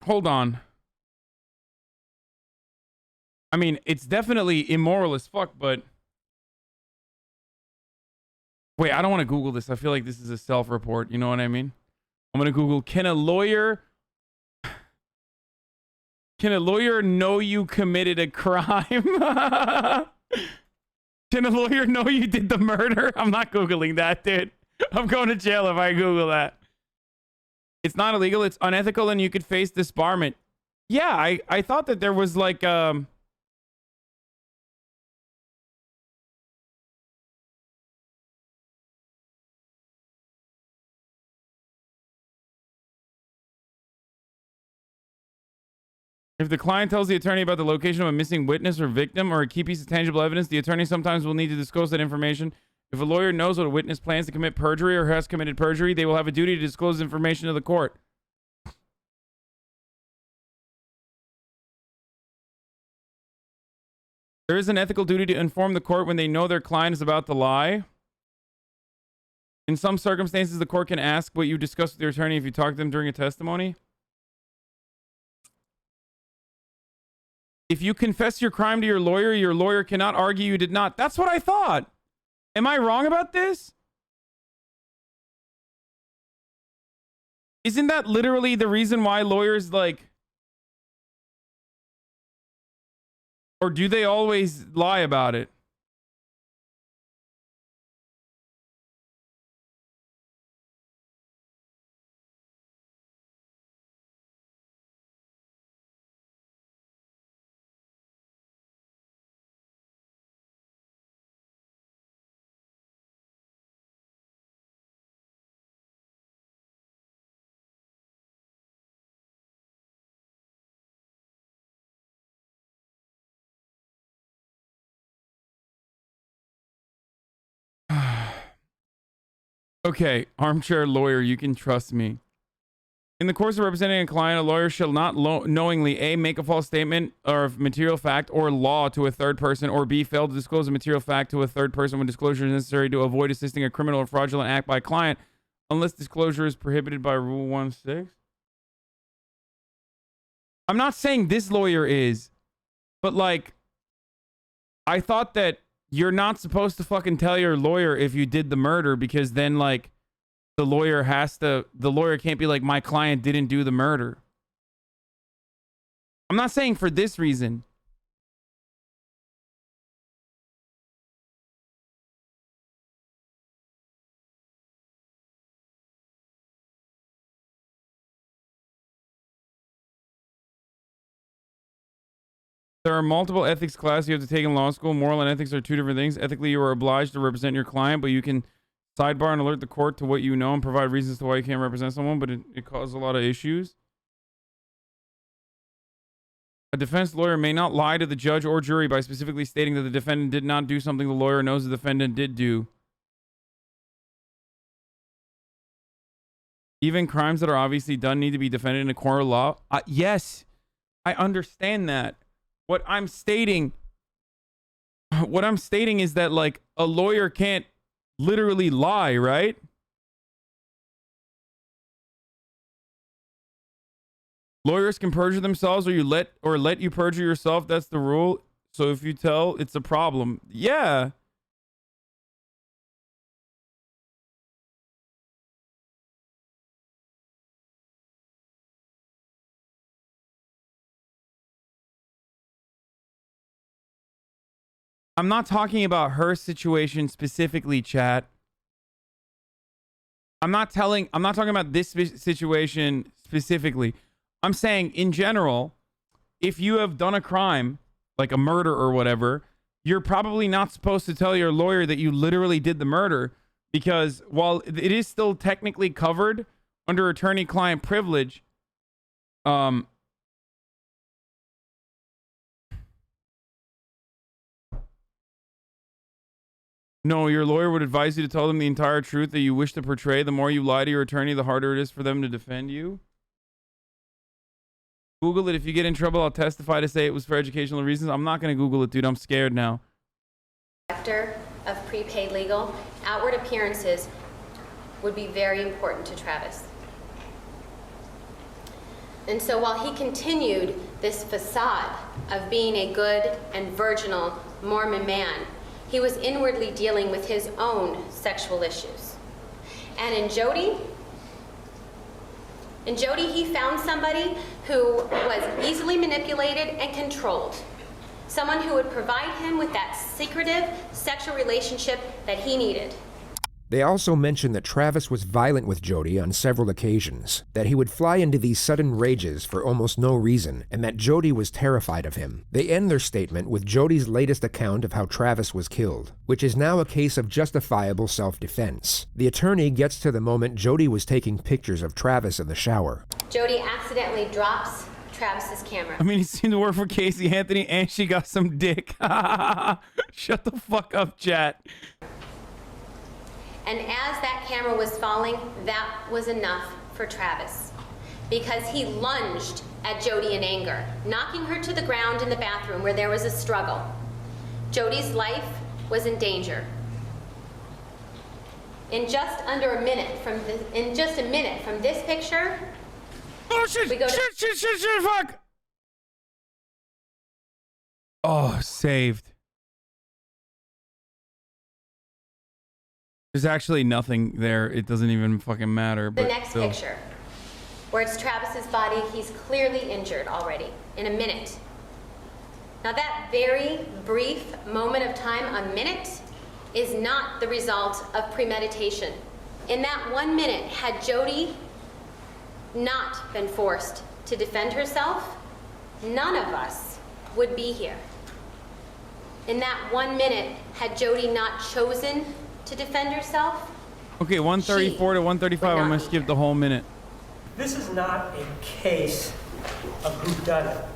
Hold on. I mean, it's definitely immoral as fuck, but... Wait, I don't want to Google this. I feel like this is a self-report. You know what I mean? I'm going to Google, can a lawyer know you committed a crime? Can a lawyer know you did the murder? I'm not Googling that, dude. I'm going to jail if I Google that. It's not illegal. It's unethical and you could face disbarment. Yeah, I thought that there was like... If the client tells the attorney about the location of a missing witness or victim or a key piece of tangible evidence, the attorney sometimes will need to disclose that information. If a lawyer knows what a witness plans to commit perjury or has committed perjury, they will have a duty to disclose information to the court. There is an ethical duty to inform the court when they know their client is about to lie. In some circumstances, the court can ask what you discussed with your attorney if you talk to them during a testimony. If you confess your crime to your lawyer cannot argue you did not. That's what I thought. Am I wrong about this? Isn't that literally the reason why lawyers like... Or do they always lie about it? Okay, armchair lawyer, you can trust me. In the course of representing a client, a lawyer shall not knowingly A, make a false statement of material fact or law to a third person, or B, fail to disclose a material fact to a third person when disclosure is necessary to avoid assisting a criminal or fraudulent act by a client, unless disclosure is prohibited by Rule 16. I'm not saying this lawyer is, but like, I thought that you're not supposed to fucking tell your lawyer if you did the murder, because then like the lawyer can't be like, my client didn't do the murder. I'm not saying for this reason. There are multiple ethics classes you have to take in law school. Moral and ethics are two different things. Ethically, you are obliged to represent your client, but you can sidebar and alert the court to what you know and provide reasons to why you can't represent someone, but it causes a lot of issues. A defense lawyer may not lie to the judge or jury by specifically stating that the defendant did not do something the lawyer knows the defendant did do. Even crimes that are obviously done need to be defended in a court of law. Yes, I understand that. What I'm stating is that like a lawyer can't literally lie, right? Lawyers can perjure themselves, or let you perjure yourself. That's the rule. So if you tell, it's a problem. Yeah. I'm not talking about her situation specifically, chat. I'm not talking about this situation specifically. I'm saying in general, if you have done a crime, like a murder or whatever, you're probably not supposed to tell your lawyer that you literally did the murder, because while it is still technically covered under attorney-client privilege, no, your lawyer would advise you to tell them the entire truth that you wish to portray. The more you lie to your attorney, the harder it is for them to defend you. Google it. If you get in trouble, I'll testify to say it was for educational reasons. I'm not going to Google it, dude. I'm scared now. Director of prepaid legal, outward appearances would be very important to Travis. And so while he continued this facade of being a good and virginal Mormon man, he was inwardly dealing with his own sexual issues. And in Jody, he found somebody who was easily manipulated and controlled. Someone who would provide him with that secretive sexual relationship that he needed. They also mentioned that Travis was violent with Jody on several occasions, that he would fly into these sudden rages for almost no reason, and that Jody was terrified of him. They end their statement with Jody's latest account of how Travis was killed, which is now a case of justifiable self-defense. The attorney gets to the moment Jody was taking pictures of Travis in the shower. Jody accidentally drops Travis's camera. I mean, he seemed to work for Casey Anthony and she got some dick. Shut the fuck up, chat. And as that camera was falling, that was enough for Travis, because he lunged at Jody in anger, knocking her to the ground in the bathroom where there was a struggle. Jody's life was in danger. In just a minute from this picture, oh shit! We go to- Shit! Fuck! Oh, saved. There's actually nothing there. It doesn't even fucking matter. the But next still. picture, where it's Travis's body, he's clearly injured already, in a minute. Now that very brief moment of time, a minute, is not the result of premeditation. In that 1 minute, had Jody not been forced to defend herself, none of us would be here. In that 1 minute, had Jody not chosen to defend herself, Okay, 134 to 135. I'm gonna skip the whole minute. This is not a case of whodunit.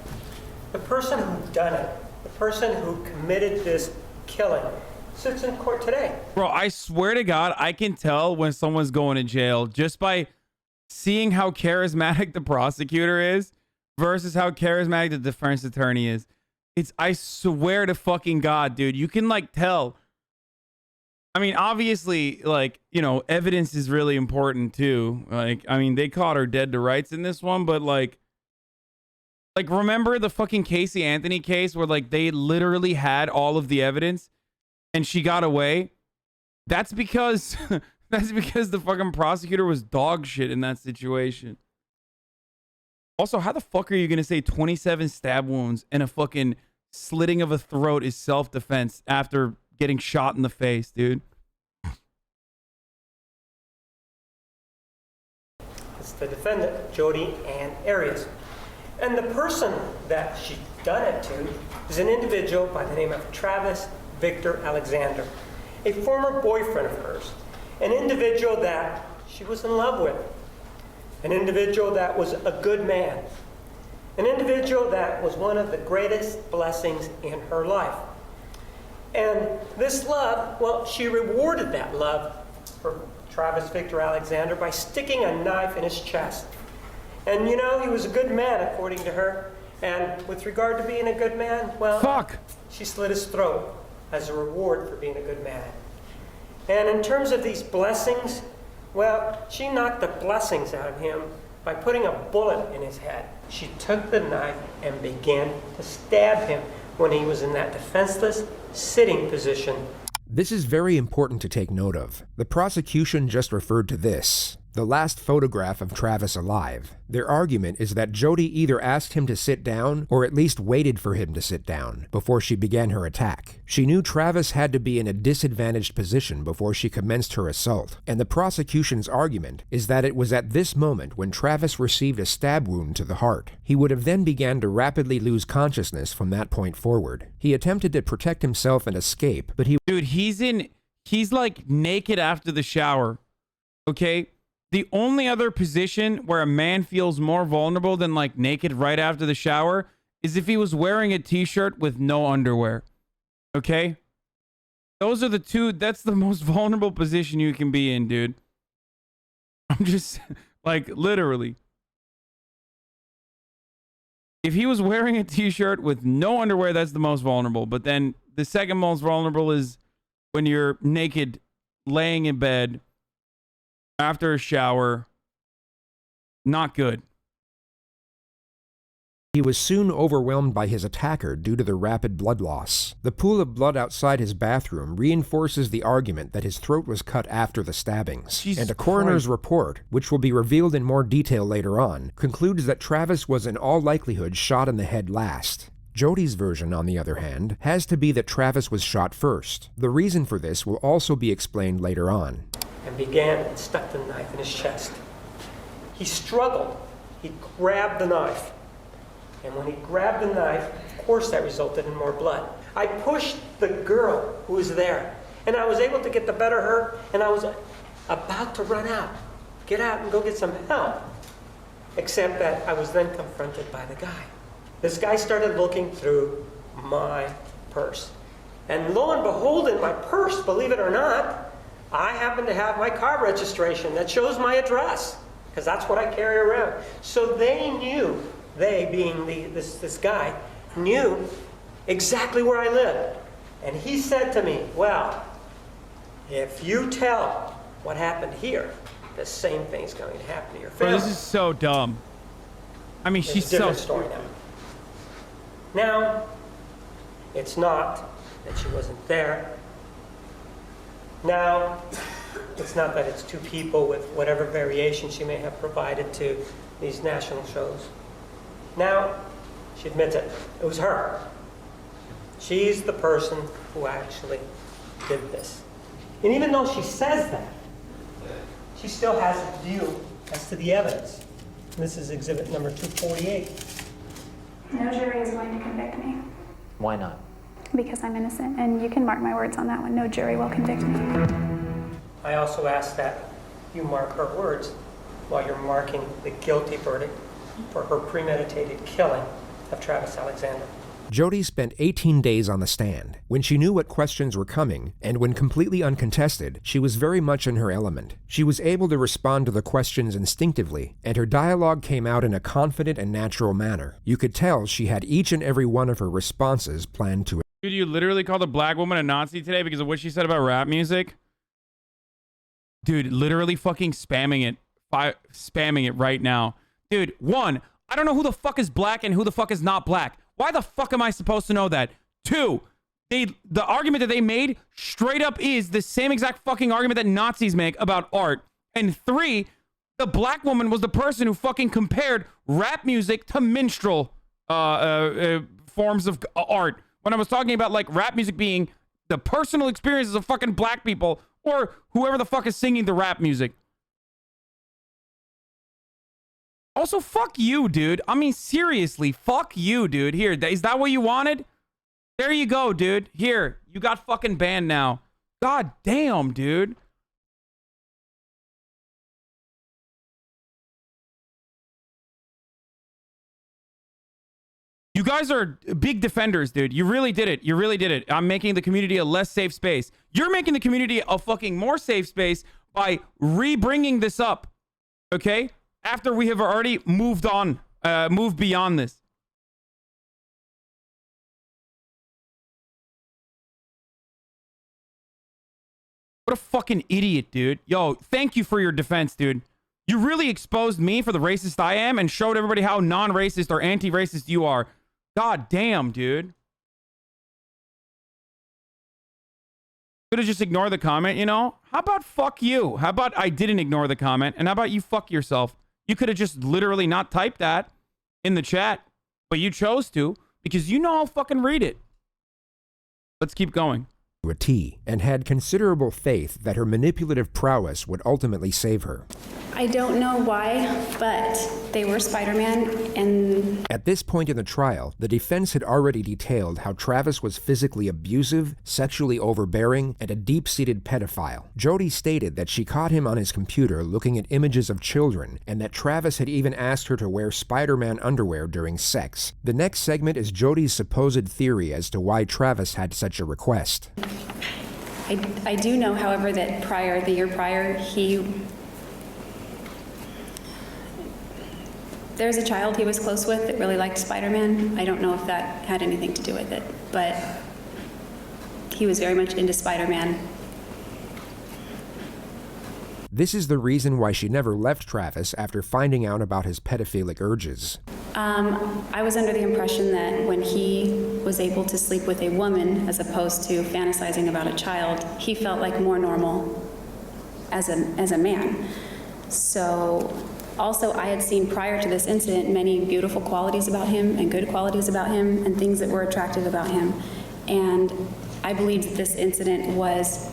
The person who done it, the person who committed this killing, sits in court today. Bro, I swear to God, I can tell when someone's going to jail just by seeing how charismatic the prosecutor is versus how charismatic the defense attorney is. I swear to fucking God, dude, you can like tell. I mean, obviously, like, you know, evidence is really important too. Like, I mean, they caught her dead to rights in this one, but like remember the fucking Casey Anthony case where like they literally had all of the evidence and she got away? That's because the fucking prosecutor was dog shit in that situation. Also, how the fuck are you gonna say 27 stab wounds and a fucking slitting of a throat is self-defense after getting shot in the face, dude? It's the defendant, Jody Ann Arias. And the person that she done it to is an individual by the name of Travis Victor Alexander, a former boyfriend of hers, an individual that she was in love with, an individual that was a good man, an individual that was one of the greatest blessings in her life. And this love, well, she rewarded that love for Travis Victor Alexander by sticking a knife in his chest. And you know, he was a good man, according to her. And with regard to being a good man, well, Fuck! She slit his throat as a reward for being a good man. And in terms of these blessings, well, she knocked the blessings out of him by putting a bullet in his head. She took the knife and began to stab him when he was in that defenseless sitting position. This is very important to take note of. The prosecution just referred to this, the last photograph of Travis alive. Their argument is that Jody either asked him to sit down or at least waited for him to sit down before she began her attack. She knew Travis had to be in a disadvantaged position before she commenced her assault, and the prosecution's argument is that it was at this moment when Travis received a stab wound to the heart. He would have then began to rapidly lose consciousness from that point forward. He attempted to protect himself and escape, but Dude, he's like naked after the shower, okay? The only other position where a man feels more vulnerable than like naked right after the shower is if he was wearing a t-shirt with no underwear. Okay? Those are the two. That's the most vulnerable position you can be in, dude. I'm just like literally. If he was wearing a t-shirt with no underwear, that's the most vulnerable. But then the second most vulnerable is when you're naked, laying in bed after a shower. Not good. He was soon overwhelmed by his attacker due to the rapid blood loss. The pool of blood outside his bathroom reinforces the argument that his throat was cut after the stabbings. And a coroner's report, which will be revealed in more detail later on, concludes that Travis was in all likelihood shot in the head last. Jody's version, on the other hand, has to be that Travis was shot first. The reason for this will also be explained later on. And began and stuck the knife in his chest. He struggled. He grabbed the knife. And when he grabbed the knife, of course that resulted in more blood. I pushed the girl who was there, and I was able to get the better of her, and I was about to run out, get out and go get some help. Except that I was then confronted by the guy. This guy started looking through my purse. And lo and behold, in my purse, believe it or not, I happen to have my car registration that shows my address, because that's what I carry around. So they knew, they being this guy, knew exactly where I lived. And he said to me, well, if you tell what happened here, the same thing's going to happen to your family. Bro, this is so dumb. I mean, she's so story now. Now, it's not that she wasn't there. Now, it's not that it's two people with whatever variation she may have provided to these national shows. Now, she admits it. It was her. She's the person who actually did this. And even though she says that, she still has a view as to the evidence. And this is exhibit number 248. No jury is going to convict me. Why not? Because I'm innocent, and you can mark my words on that one. No jury will convict me. I also ask that you mark her words while you're marking the guilty verdict for her premeditated killing of Travis Alexander. Jody spent 18 days on the stand. When she knew what questions were coming, and when completely uncontested, she was very much in her element. She was able to respond to the questions instinctively, and her dialogue came out in a confident and natural manner. You could tell she had each and every one of her responses planned to it. Dude, you literally called a black woman a Nazi today because of what she said about rap music? Dude, literally fucking spamming it right now. Dude, one, I don't know who the fuck is black and who the fuck is not black. Why the fuck am I supposed to know that? Two, the argument that they made straight up is the same exact fucking argument that Nazis make about art. And three, the black woman was the person who fucking compared rap music to minstrel forms of art. When I was talking about like rap music being the personal experiences of fucking black people or whoever the fuck is singing the rap music. Also, fuck you, dude. I mean, seriously, fuck you, dude. Here, is that what you wanted? There you go, dude. Here, you got fucking banned now. God damn, dude. You guys are big defenders, dude. You really did it. You really did it. I'm making the community a less safe space. You're making the community a fucking more safe space by re-bringing this up, okay? After we have already moved on, moved beyond this. What a fucking idiot, dude. Yo, thank you for your defense, dude. You really exposed me for the racist I am and showed everybody how non-racist or anti-racist you are. God damn, dude. Could have just ignored the comment, you know? How about fuck you? How about I didn't ignore the comment? And how about you fuck yourself? You could have just literally not typed that in the chat, but you chose to because you know I'll fucking read it. Let's keep going. A T, and had considerable faith that her manipulative prowess would ultimately save her. I don't know why, but they were Spider-Man, and... At this point in the trial, the defense had already detailed how Travis was physically abusive, sexually overbearing, and a deep-seated pedophile. Jody stated that she caught him on his computer looking at images of children, and that Travis had even asked her to wear Spider-Man underwear during sex. The next segment is Jody's supposed theory as to why Travis had such a request. I do know, however, that the year prior, there's a child he was close with that really liked Spider-Man. I don't know if that had anything to do with it, but he was very much into Spider-Man. This is the reason why she never left Travis after finding out about his pedophilic urges. I was under the impression that when he was able to sleep with a woman as opposed to fantasizing about a child, he felt like more normal as a man. So also I had seen prior to this incident many beautiful qualities about him and good qualities about him and things that were attractive about him. And I believed that this incident was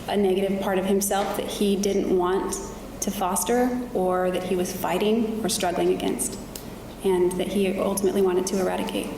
a negative part of himself that he didn't want to foster or that he was fighting or struggling against, and that he ultimately wanted to eradicate.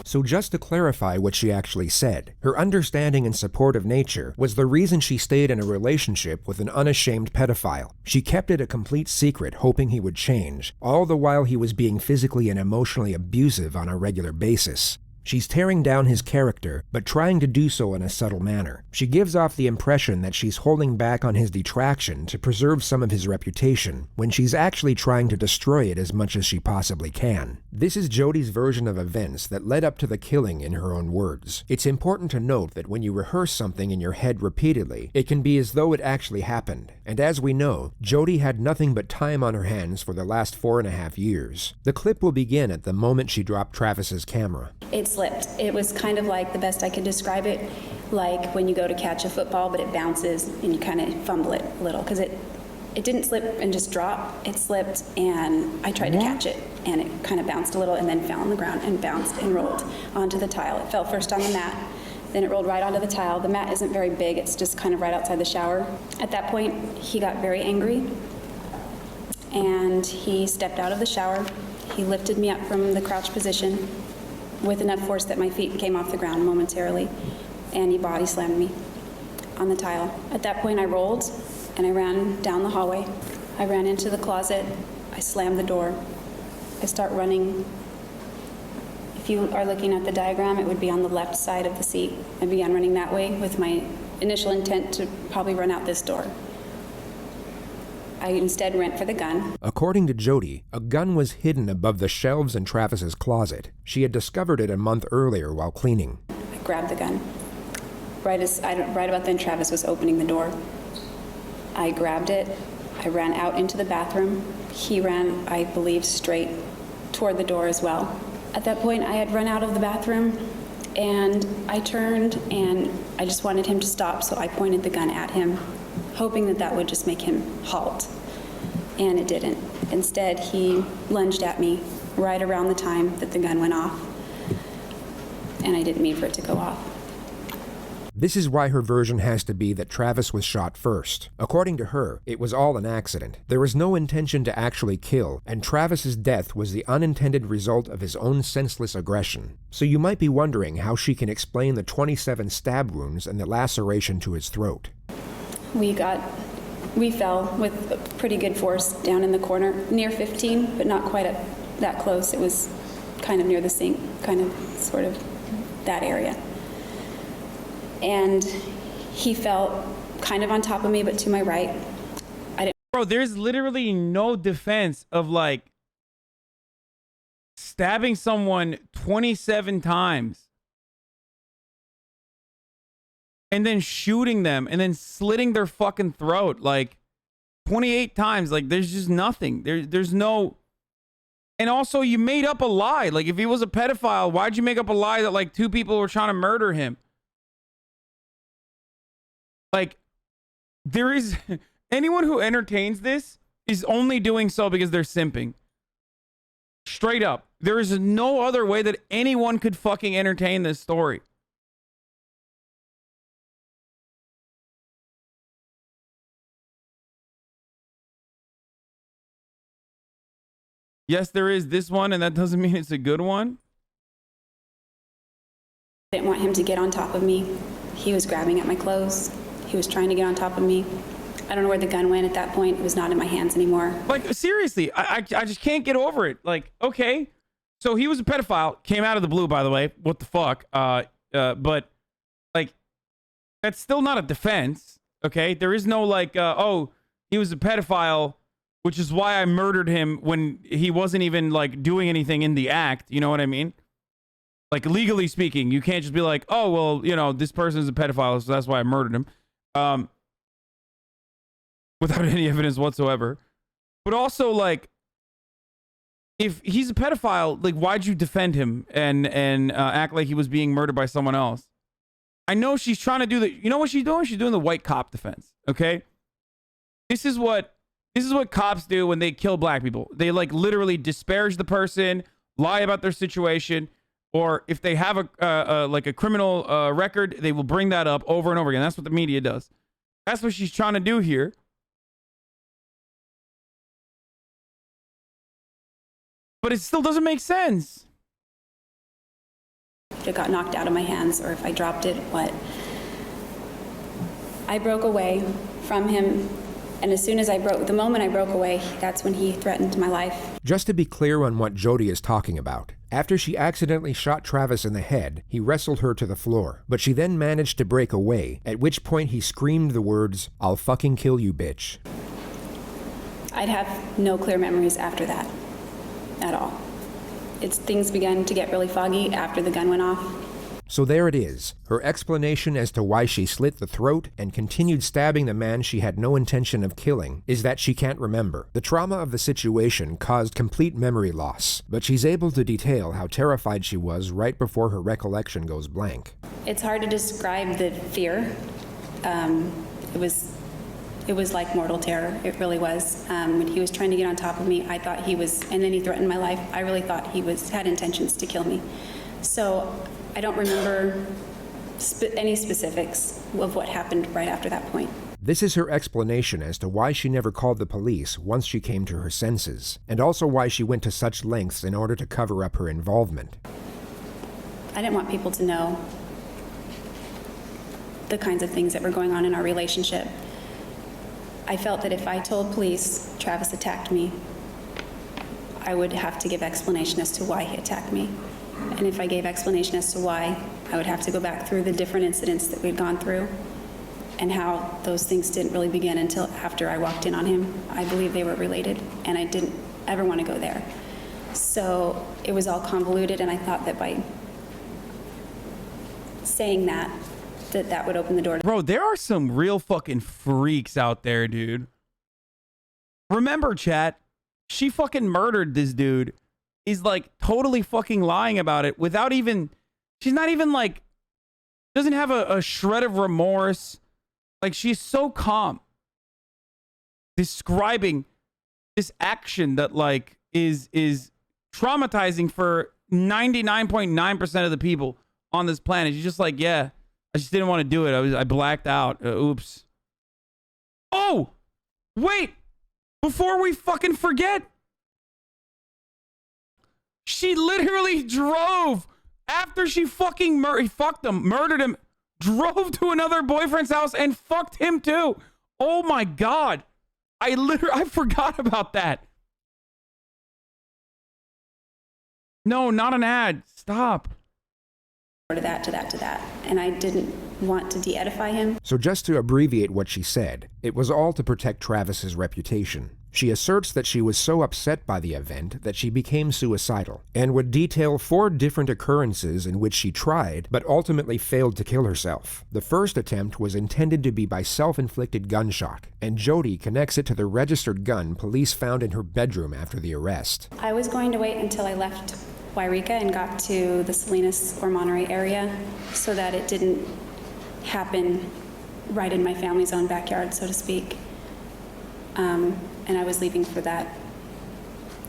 So just to clarify what she actually said, her understanding and support of nature was the reason she stayed in a relationship with an unashamed pedophile. She kept it a complete secret, hoping he would change, all the while he was being physically and emotionally abusive on a regular basis. She's tearing down his character, but trying to do so in a subtle manner. She gives off the impression that she's holding back on his detraction to preserve some of his reputation, when she's actually trying to destroy it as much as she possibly can. This is Jodi's version of events that led up to the killing in her own words. It's important to note that when you rehearse something in your head repeatedly, it can be as though it actually happened. And as we know, Jodi had nothing but time on her hands for the last 4.5 years. The clip will begin at the moment she dropped Travis's camera. It slipped. It was kind of like, the best I could describe it, like when you go to catch a football but it bounces and you kind of fumble it a little, because it didn't slip and just drop. It slipped and I tried to catch it and it kind of bounced a little and then fell on the ground and bounced and rolled onto the tile. It fell first on the mat, then it rolled right onto the tile. The mat isn't very big, it's just kind of right outside the shower. At that point, he got very angry and he stepped out of the shower. He lifted me up from the crouch position with enough force that my feet came off the ground momentarily, and he body slammed me on the tile. At that point, I rolled and I ran down the hallway. I ran into the closet. I slammed the door. I start running. If you are looking at the diagram, it would be on the left side of the seat. I began running that way with my initial intent to probably run out this door. I instead went for the gun. According to Jodi, a gun was hidden above the shelves in Travis's closet. She had discovered it a month earlier while cleaning. I grabbed the gun. Right about then, Travis was opening the door. I grabbed it. I ran out into the bathroom. He ran, I believe, straight toward the door as well. At that point, I had run out of the bathroom, and I turned, and I just wanted him to stop, so I pointed the gun at him, hoping that that would just make him halt. And it didn't. Instead, he lunged at me right around the time that the gun went off. And I didn't mean for it to go off. This is why her version has to be that Travis was shot first. According to her, it was all an accident. There was no intention to actually kill, and Travis's death was the unintended result of his own senseless aggression. So you might be wondering how she can explain the 27 stab wounds and the laceration to his throat. We fell with pretty good force down in the corner, near 15, but not quite that close. It was kind of near the sink, kind of, sort of that area. And he fell kind of on top of me, but to my right. Bro, there's literally no defense of like stabbing someone 27 times and then shooting them and then slitting their fucking throat like 28 times. Like, there's just nothing. There's no. And also, you made up a lie. Like, if he was a pedophile, why'd you make up a lie that like 2 people were trying to murder him? Like, there is anyone who entertains this is only doing so because they're simping. Straight up. There is no other way that anyone could fucking entertain this story. Yes, there is this one, and that doesn't mean it's a good one. I didn't want him to get on top of me. He was grabbing at my clothes. He was trying to get on top of me. I don't know where the gun went at that point. It was not in my hands anymore. Like, seriously, I just can't get over it. Like, okay, so he was a pedophile. Came out of the blue, by the way. What the fuck? But, like, that's still not a defense, okay? There is no, like, oh, he was a pedophile, which is why I murdered him when he wasn't even, like, doing anything in the act. You know what I mean? Like, legally speaking, you can't just be like, oh, well, you know, this person is a pedophile, so that's why I murdered him. Without any evidence whatsoever. But also, like, if he's a pedophile, like, why'd you defend him and act like he was being murdered by someone else? I know she's trying to do the, you know what she's doing? She's doing the white cop defense. Okay. This is what cops do when they kill black people. They like literally disparage the person, lie about their situation, or if they have a criminal record, they will bring that up over and over again. That's what the media does. That's what she's trying to do here. But it still doesn't make sense. It got knocked out of my hands, or if I dropped it, what? I broke away from him, and as soon as the moment I broke away, that's when he threatened my life. Just to be clear on what Jody is talking about, after she accidentally shot Travis in the head, he wrestled her to the floor, but she then managed to break away, at which point he screamed the words, "I'll fucking kill you, bitch." I'd have no clear memories after that, at all. Things began to get really foggy after the gun went off. So there it is, her explanation as to why she slit the throat and continued stabbing the man she had no intention of killing is that she can't remember. The trauma of the situation caused complete memory loss, but she's able to detail how terrified she was right before her recollection goes blank. It's hard to describe the fear. It was like mortal terror. It really was. When he was trying to get on top of me, I thought he was, and then he threatened my life. I really thought he had intentions to kill me. So I don't remember any specifics of what happened right after that point. This is her explanation as to why she never called the police once she came to her senses, and also why she went to such lengths in order to cover up her involvement. I didn't want people to know the kinds of things that were going on in our relationship. I felt that if I told police Travis attacked me, I would have to give explanation as to why he attacked me. And if I gave explanation as to why, I would have to go back through the different incidents that we'd gone through and how those things didn't really begin until after I walked in on him. I believe they were related, and I didn't ever want to go there. So it was all convoluted, and I thought that by saying that would open the door. Bro, there are some real fucking freaks out there, dude. Remember, chat, she fucking murdered this dude. He's like totally fucking lying about it without even, she's not even like, doesn't have a shred of remorse. Like, she's so calm describing this action that like is traumatizing for 99.9% of the people on this planet. She's just like, yeah, I just didn't want to do it. I blacked out. Oops. Oh, wait. Before we fucking forget, she literally drove after she fucking fucked him, murdered him, drove to another boyfriend's house and fucked him too. Oh my God. I forgot about that. No, not an ad. Stop. To that. And I didn't want to de-edify him. So just to abbreviate what she said, it was all to protect Travis's reputation. She asserts that she was so upset by the event that she became suicidal, and would detail 4 different occurrences in which she tried, but ultimately failed to kill herself. The first attempt was intended to be by self-inflicted gunshot, and Jody connects it to the registered gun police found in her bedroom after the arrest. I was going to wait until I left Wairika and got to the Salinas or Monterey area so that it didn't happen right in my family's own backyard, so to speak. And I was leaving for that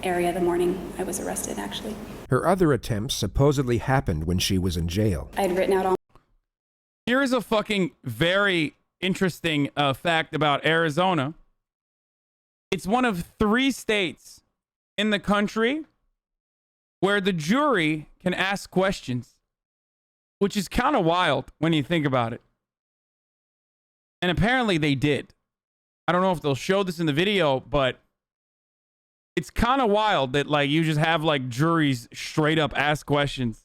area the morning I was arrested, actually. Her other attempts supposedly happened when she was in jail. I had written out all... Here's a fucking very interesting fact about Arizona. It's one of 3 states in the country where the jury can ask questions, which is kind of wild when you think about it. And apparently they did. I don't know if they'll show this in the video, but it's kind of wild that like you just have like juries straight up ask questions.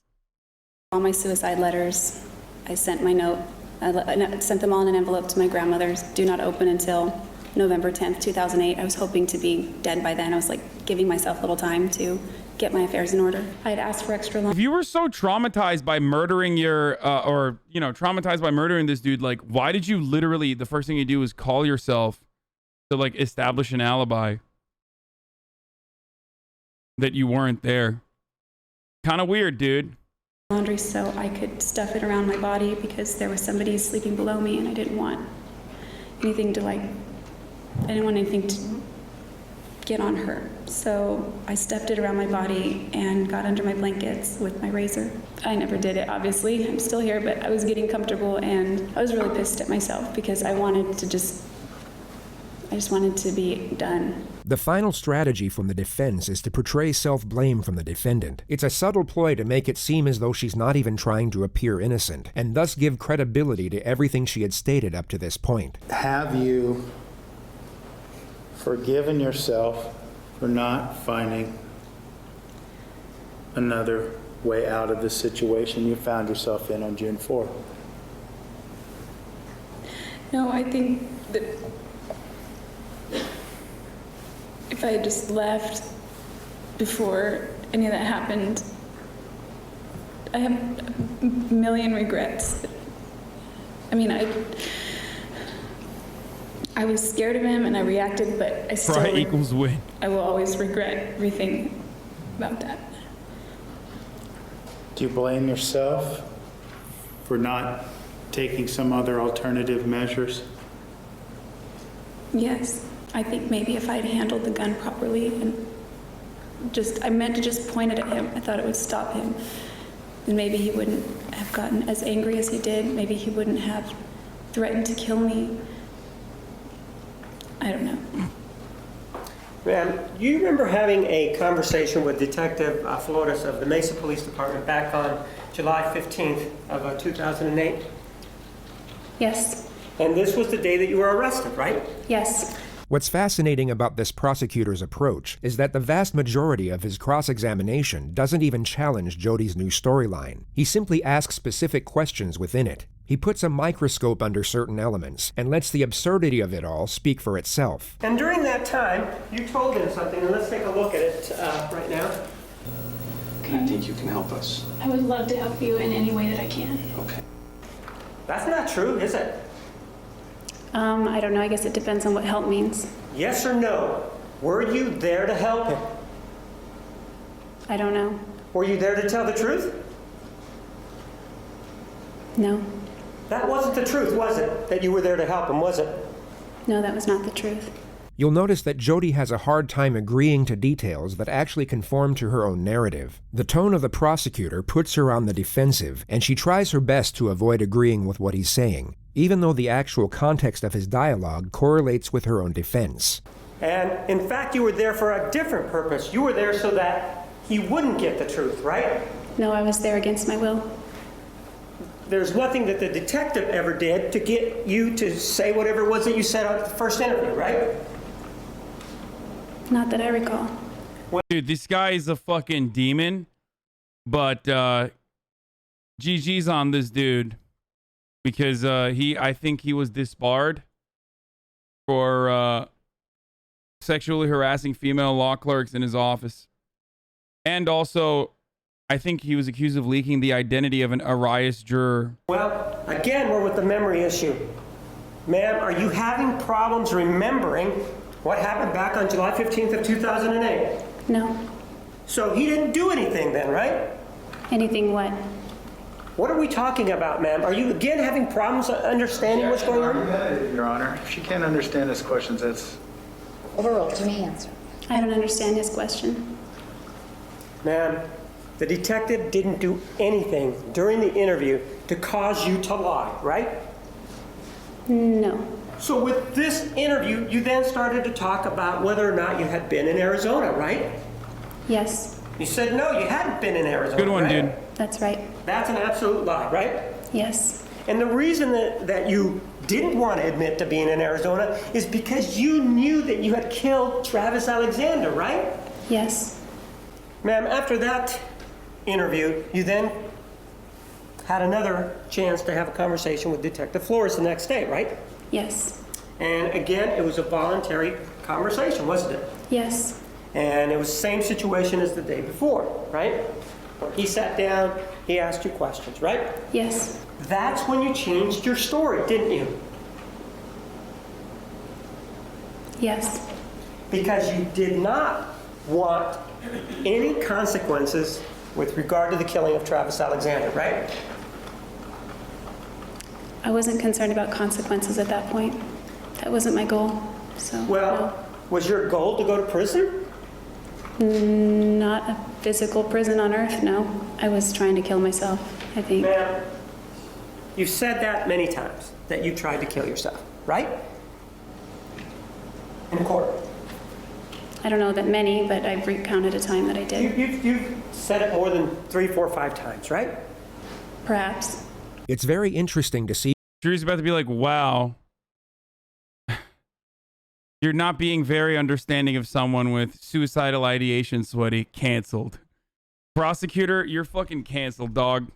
All my suicide letters. I sent my note. I sent them all in an envelope to my grandmother's. Do not open until November 10th, 2008. I was hoping to be dead by then. I was like giving myself a little time to get my affairs in order. I had asked for extra long. If you were so traumatized by murdering traumatized by murdering this dude, like, why did you literally, the first thing you do is call yourself to like establish an alibi? that you weren't there. Kind of weird, dude. Laundry so I could stuff it around my body because there was somebody sleeping below me and I didn't want anything to I didn't want anything to get on her. So I stuffed it around my body and got under my blankets with my razor. I never did it, obviously. I'm still here, but I was getting comfortable and I was really pissed at myself because I just wanted to be done. The final strategy from the defense is to portray self-blame from the defendant. It's a subtle ploy to make it seem as though she's not even trying to appear innocent, and thus give credibility to everything she had stated up to this point. Have you forgiven yourself for not finding another way out of the situation you found yourself in on June 4th? No, I think that if I had just left before any of that happened, I have a million regrets. I mean, I was scared of him and I reacted, but I still... Right equals win. I will always regret everything about that. Do you blame yourself for not taking some other alternative measures? Yes. I think maybe if I had handled the gun properly and I meant to just point it at him, I thought it would stop him. And maybe he wouldn't have gotten as angry as he did. Maybe he wouldn't have threatened to kill me. I don't know. Ma'am, do you remember having a conversation with Detective Flores of the Mesa Police Department back on July 15th of 2008? Yes. And this was the day that you were arrested, right? Yes. What's fascinating about this prosecutor's approach is that the vast majority of his cross-examination doesn't even challenge Jody's new storyline. He simply asks specific questions within it. He puts a microscope under certain elements and lets the absurdity of it all speak for itself. And during that time, you told him something, and let's take a look at it right now. And I think you can help us. I would love to help you in any way that I can. Okay. That's not true, is it? I don't know. I guess it depends on what help means. Yes or no? Were you there to help him? I don't know. Were you there to tell the truth? No. That wasn't the truth, was it? That you were there to help him, was it? No, that was not the truth. You'll notice that Jody has a hard time agreeing to details that actually conform to her own narrative. The tone of the prosecutor puts her on the defensive, and she tries her best to avoid agreeing with what he's saying, even though the actual context of his dialogue correlates with her own defense. And in fact, you were there for a different purpose. You were there so that he wouldn't get the truth, right? No, I was there against my will. There's nothing that the detective ever did to get you to say whatever it was that you said at the first interview, right? Not that I recall. Dude, this guy is a fucking demon. But GG's on this dude. Because I think he was disbarred for sexually harassing female law clerks in his office. And also, I think he was accused of leaking the identity of an Arias juror. Well, again, we're with the memory issue. Ma'am, are you having problems remembering what happened back on July 15th of 2008? No. So he didn't do anything then, right? Anything what? What are we talking about, ma'am? Are you again having problems understanding what's going on? Your Honor, if she can't understand his questions, that's... Overruled. You may answer. I don't understand his question. Ma'am, the detective didn't do anything during the interview to cause you to lie, right? No. So with this interview, you then started to talk about whether or not you had been in Arizona, right? Yes. You said no, you hadn't been in Arizona. Good one, right? dude. That's right. That's an absolute lie, right? Yes. And the reason that you didn't want to admit to being in Arizona is because you knew that you had killed Travis Alexander, right? Yes. Ma'am, after that interview, you then had another chance to have a conversation with Detective Flores the next day, right? Yes. And again, it was a voluntary conversation, wasn't it? Yes. And it was the same situation as the day before, right? He sat down, he asked you questions, right? Yes. That's when you changed your story, didn't you? Yes. Because you did not want any consequences with regard to the killing of Travis Alexander, right? I wasn't concerned about consequences at that point. That wasn't my goal, so. Well, was your goal to go to prison? no. Not a physical prison on earth, no. I was trying to kill myself, I think. Ma'am, you've said that many times, that you tried to kill yourself, right? In court. I don't know that many, but I've recounted a time that I did. You've said it more than 3, 4, 5 times, right? Perhaps. It's very interesting to see Jury's about to be like, wow. You're not being very understanding of someone with suicidal ideation, Sweaty. Canceled. Prosecutor, you're fucking canceled, dog.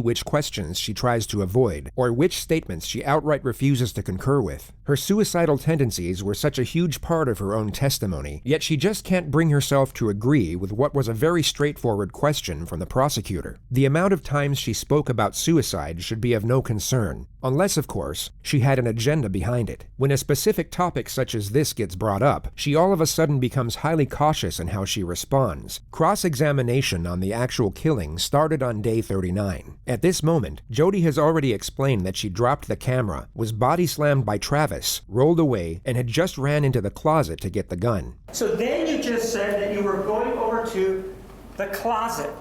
which questions she tries to avoid, or which statements she outright refuses to concur with. Her suicidal tendencies were such a huge part of her own testimony, yet she just can't bring herself to agree with what was a very straightforward question from the prosecutor. The amount of times she spoke about suicide should be of no concern, unless, of course, she had an agenda behind it. When a specific topic such as this gets brought up, she all of a sudden becomes highly cautious in how she responds. Cross-examination on the actual killing started on day 39. At this moment, Jody has already explained that she dropped the camera, was body slammed by Travis, rolled away, and had just ran into the closet to get the gun. So then you just said that you were going over to the closet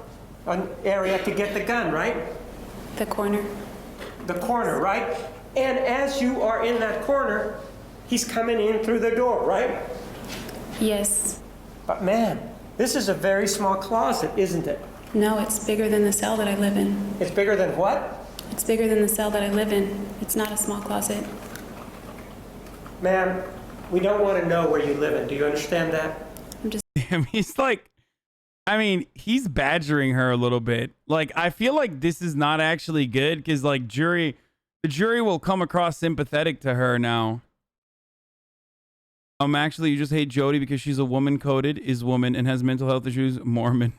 area to get the gun, right? The corner. The corner, right? And as you are in that corner, he's coming in through the door, right? Yes. But man, this is a very small closet, isn't it? No, it's bigger than the cell that I live in. It's bigger than what? It's bigger than the cell that I live in. It's not a small closet. Ma'am, we don't want to know where you live in. Do you understand that? I'm just... Damn, he's like, I mean, he's badgering her a little bit. Like, I feel like this is not actually good because, like, the jury will come across sympathetic to her now. Actually, you just hate Jody because she's a woman coded, is woman, and has mental health issues, Mormon.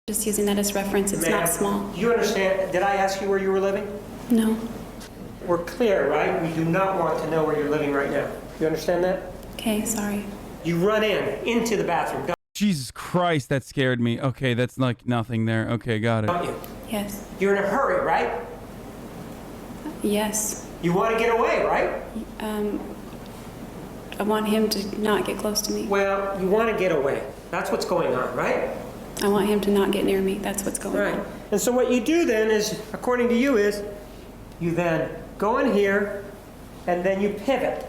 Just using that as reference. It's not small. Do you understand? Did I ask you where you were living? No. We're clear, right? We do not want to know where you're living right now. You understand that? Okay, sorry. You run into the bathroom. Jesus Christ, that scared me. Okay, that's like nothing there. Okay, got it. Don't you? Yes. You're in a hurry, right? Yes. You want to get away, right? I want him to not get close to me. Well, you want to get away. That's what's going on, right? I want him to not get near me. That's what's going on. And so what you do then is, according to you, is you then go in here and then you pivot,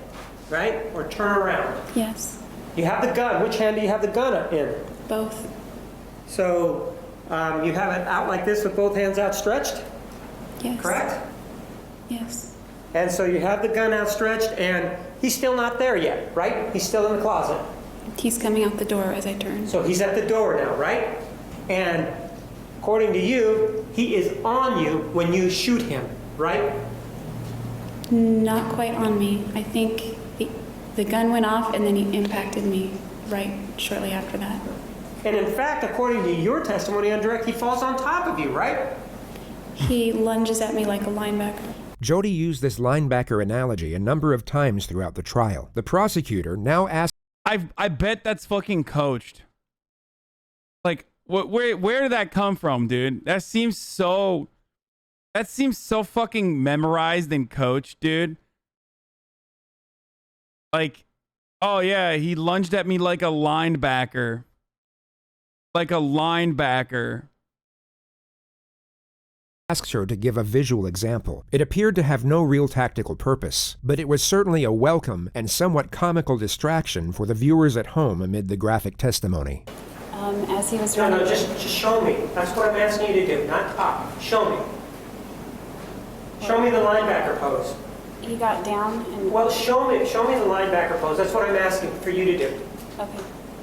right? Or turn around. Yes. You have the gun. Which hand do you have the gun in? Both. So you have it out like this with both hands outstretched? Yes. Correct? Yes. And so you have the gun outstretched and he's still not there yet, right? He's still in the closet. He's coming out the door as I turn. So he's at the door now, right? And according to you, he is on you when you shoot him, right? Not quite on me. I think the gun went off and then he impacted me right shortly after that. And in fact, according to your testimony on direct, he falls on top of you, right? He lunges at me like a linebacker. Jody used this linebacker analogy a number of times throughout the trial. The prosecutor now asked, I bet that's fucking coached. Like, where did that come from, dude? That seems so fucking memorized and coached, dude. Like, oh yeah, he lunged at me like a linebacker. Like a linebacker. asked her to give a visual example. It appeared to have no real tactical purpose, but it was certainly a welcome and somewhat comical distraction for the viewers at home amid the graphic testimony. As he was No, running... just show me. That's what I'm asking you to do, not talk. Show me. Show me the linebacker pose. He got down and... Well, show me the linebacker pose. That's what I'm asking for you to do. Okay.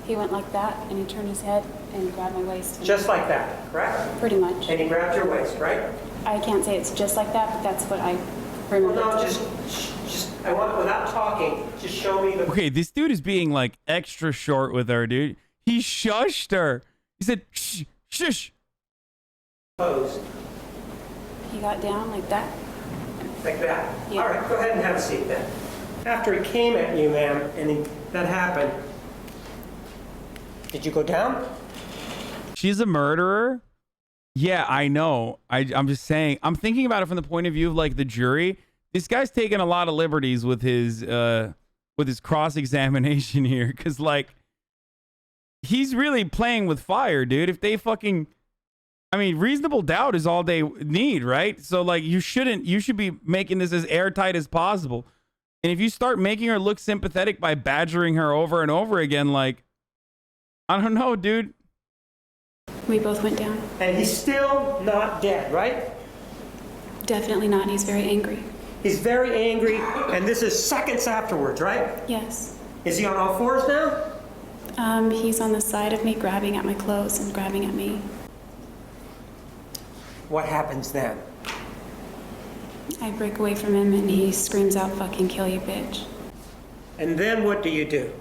He went like that and he turned his head and grabbed my waist. Just like that, correct? Pretty much. And he grabbed your waist, right? I can't say it's just like that, but that's what I remember. Well, no, just I want, without talking, just show me the... Okay, this dude is being like extra short with her, dude. He shushed her. He said, shh, shush. Pose. He got down like that. Like that? Yeah. All right, go ahead and have a seat then. After he came at you, ma'am, and that happened, Did you go down? She's a murderer. Yeah, I know. I'm just saying. I'm thinking about it from the point of view of like the jury. This guy's taking a lot of liberties with his cross-examination here, because like he's really playing with fire, dude. If they fucking, I mean, reasonable doubt is all they need, right? So like you should be making this as airtight as possible. And if you start making her look sympathetic by badgering her over and over again, like, I don't know, dude. We both went down. And he's still not dead, right? Definitely not. He's very angry. He's very angry, and this is seconds afterwards, right? Yes. Is he on all fours now? He's on the side of me, grabbing at my clothes and grabbing at me. What happens then? I break away from him and he screams out, "Fucking kill you, bitch." And then what do you do?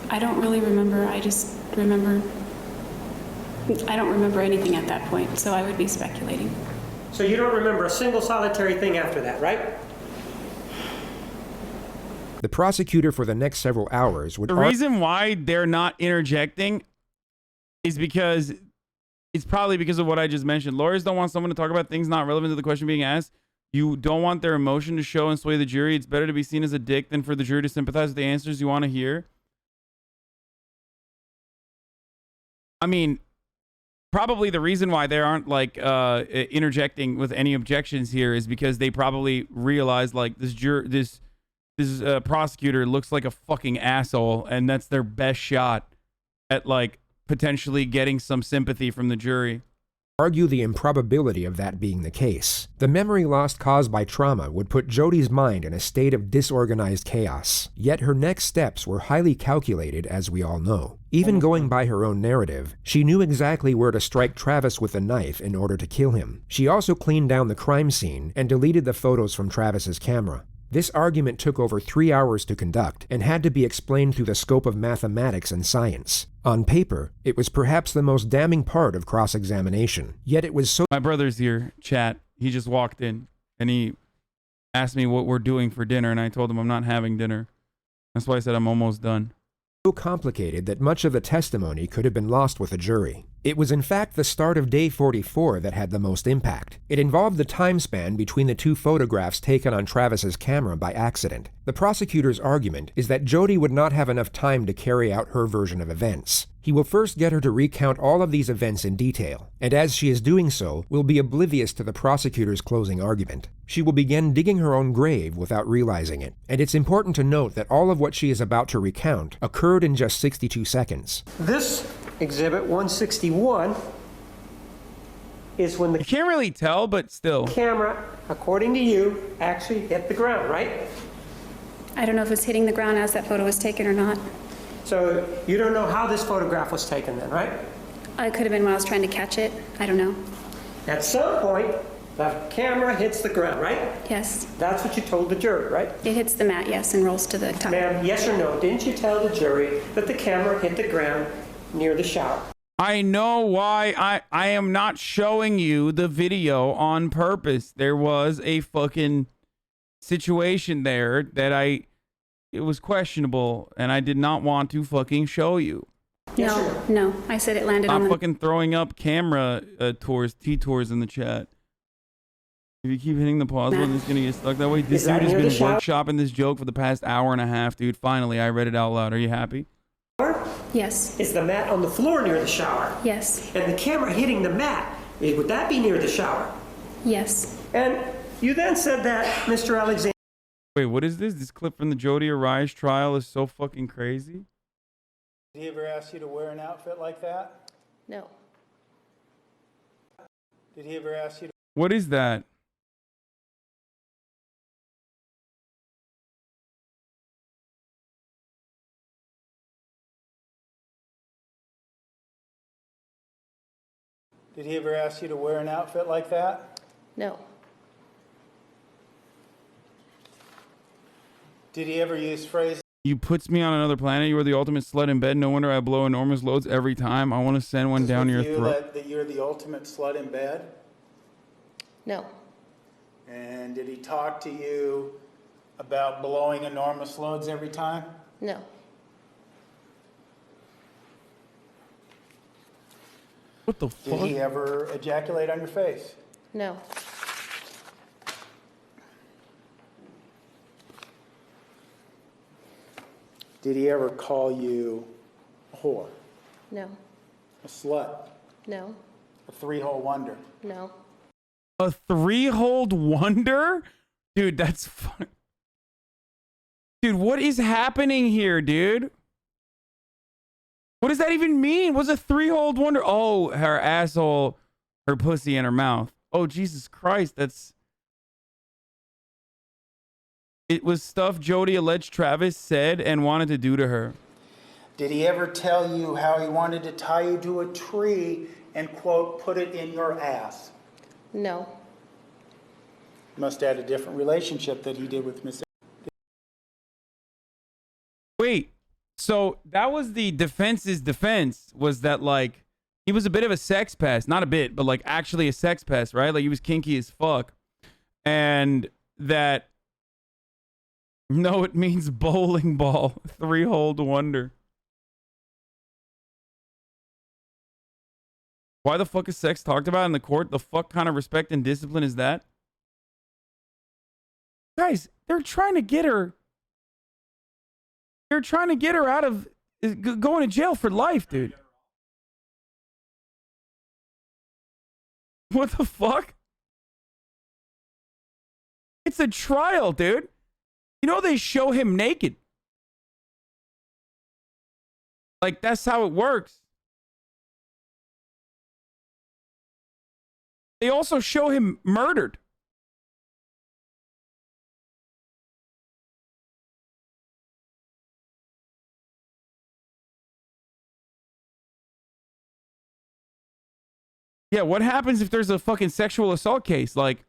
I don't really remember. I just remember, I don't remember anything at that point, so I would be speculating. So you don't remember a single solitary thing after that, right? The prosecutor for the next several hours would The reason why they're not interjecting is because it's probably because of what I just mentioned. Lawyers don't want someone to talk about things not relevant to the question being asked. You don't want their emotion to show and sway the jury. It's better to be seen as a dick than for the jury to sympathize with the answers you want to hear. I mean, probably the reason why they aren't like interjecting with any objections here is because they probably realize like this prosecutor looks like a fucking asshole, and that's their best shot at like potentially getting some sympathy from the jury. argue the improbability of that being the case. The memory loss caused by trauma would put Jodi's mind in a state of disorganized chaos. Yet her next steps were highly calculated, as we all know. Even going by her own narrative, she knew exactly where to strike Travis with a knife in order to kill him. She also cleaned down the crime scene and deleted the photos from Travis's camera. This argument took over 3 hours to conduct and had to be explained through the scope of mathematics and science. On paper, it was perhaps the most damning part of cross-examination. Yet it was so— My brother's here, chat. He just walked in and he asked me what we're doing for dinner, and I told him I'm not having dinner. That's why I said I'm almost done. so complicated that much of the testimony could have been lost with a jury. It was in fact the start of day 44 that had the most impact. It involved the time span between the two photographs taken on Travis's camera by accident. The prosecutor's argument is that Jodi would not have enough time to carry out her version of events. He will first get her to recount all of these events in detail, and as she is doing so, will be oblivious to the prosecutor's closing argument. She will begin digging her own grave without realizing it, and it's important to note that all of what she is about to recount occurred in just 62 seconds. This exhibit 161 is when You the can't really tell, but still. camera, according to you, actually hit the ground, right? I don't know if it's hitting the ground as that photo was taken or not. So you don't know how this photograph was taken then, right? It could have been when I was trying to catch it. I don't know. At some point, the camera hits the ground, right? Yes. That's what you told the jury, right? It hits the mat, yes, and rolls to the top. Ma'am, yes or no, didn't you tell the jury that the camera hit the ground near the shower? I know why I am not showing you the video on purpose. There was a fucking situation there that it was questionable, and I did not want to fucking show you. Yes or No. I said it landed on I'm the... fucking throwing up camera T-tours in the chat. If you keep hitting the pause button, it's gonna get stuck that way. This Is that dude has near been the shower? workshopping this joke for the past hour and a half, dude. Finally, I read it out loud. Are you happy? Yes. Is the mat on the floor near the shower? Yes. And the camera hitting the mat, would that be near the shower? Yes. And you then said that Mr. Alexander Wait, what is this? This clip from the Jodi Arias trial is so fucking crazy. Did he ever ask you to wear an outfit like that? No. Did he ever ask you to... What is that? Did he ever ask you to wear an outfit like that? No. Did he ever use phrases You puts me on another planet. You are the ultimate slut in bed. No wonder I blow enormous loads every time. I want to send one down with your you throat. that you're the ultimate slut in bed? No. And did he talk to you about blowing enormous loads every time? No. What the Did fuck? he ever ejaculate on your face? No. Did he ever call you a whore, No. a slut, No. a three-hole wonder? No. A three-holed wonder? Dude, that's fun. Dude, what is happening here, dude? What does that even mean? What's a three-holed wonder? Oh, her asshole, her pussy, and her mouth. Oh, Jesus Christ, that's... It was stuff Jody alleged Travis said and wanted to do to her. Did he ever tell you how he wanted to tie you to a tree and, quote, put it in your ass? No. Must have had a different relationship that he did with Miss. Wait, so that was the defense's defense, was that, like, he was a bit of a sex pest. Not a bit, but, like, actually a sex pest, right? Like, he was kinky as fuck. And that... No, it means bowling ball. Three-holed wonder. Why the fuck is sex talked about in the court? The fuck kind of respect and discipline is that? Guys, they're trying to get her... They're trying to get her out of... going to jail for life, dude. What the fuck? It's a trial, dude. You know they show him naked. Like, that's how it works. They also show him murdered. Yeah, what happens if there's a fucking sexual assault case? Like,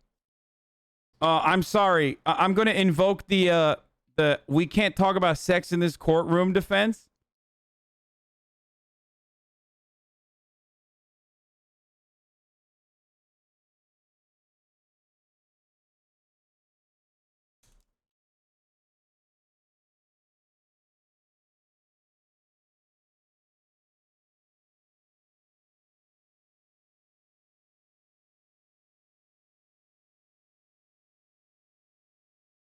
I'm sorry. I'm going to invoke the we can't talk about sex in this courtroom defense.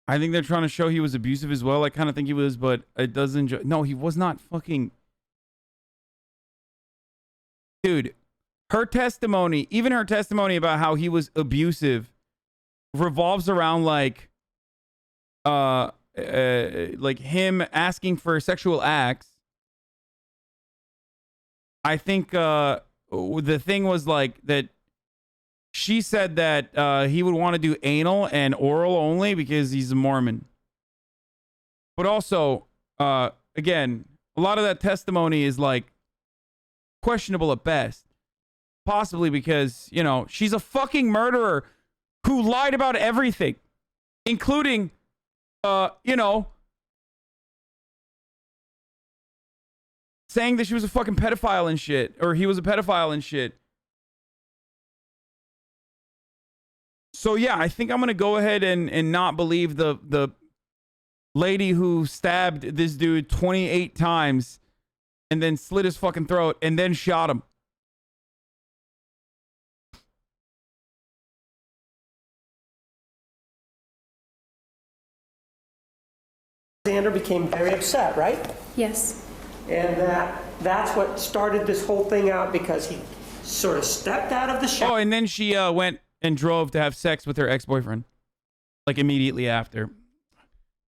I think they're trying to show he was abusive as well. I kind of think he was, but it doesn't... No, he was not fucking... Dude, her testimony, even her testimony about how he was abusive revolves around like him asking for sexual acts. I think the thing was like that she said that he would want to do anal and oral only because he's a Mormon. But also, again, a lot of that testimony is like questionable at best. Possibly because, you know, she's a fucking murderer who lied about everything, including, you know, saying that she was a fucking pedophile and shit, or he was a pedophile and shit. So yeah, I think I'm gonna go ahead and not believe the lady who stabbed this dude 28 times and then slit his fucking throat and then shot him. Alexander became very upset, right? Yes. And that's what started this whole thing out, because he sort of stepped out of the shower. Oh, and then she went and drove to have sex with her ex-boyfriend. Like immediately after.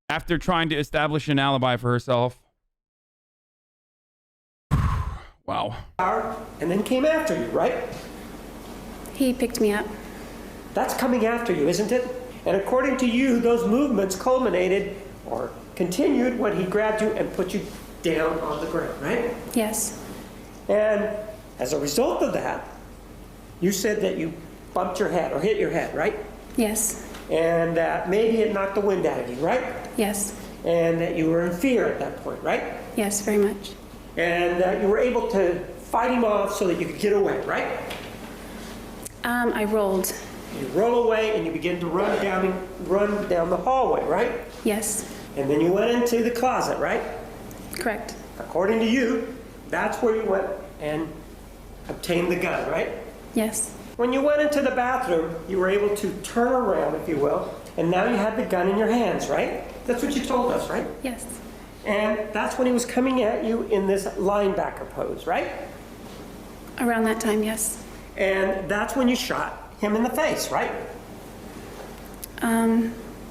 After trying to establish an alibi for herself. Wow. And then came after you, right? He picked me up. That's coming after you, isn't it? And according to you, those movements culminated or continued when he grabbed you and put you down on the ground, right? Yes. And as a result of that, you said that you bumped your head or hit your head, right? Yes. And that maybe it knocked the wind out of you, right? Yes. And that you were in fear at that point, right? Yes, very much. And that you were able to fight him off so that you could get away, right? I rolled. You roll away and you begin to run down the hallway, right? Yes. And then you went into the closet, right? Correct. According to you, that's where you went and obtained the gun, right? Yes. When you went into the bathroom, you were able to turn around, if you will, and now you had the gun in your hands, right? That's what you told us, right? Yes. And that's when he was coming at you in this linebacker pose, right? Around that time, yes. And that's when you shot him in the face, right?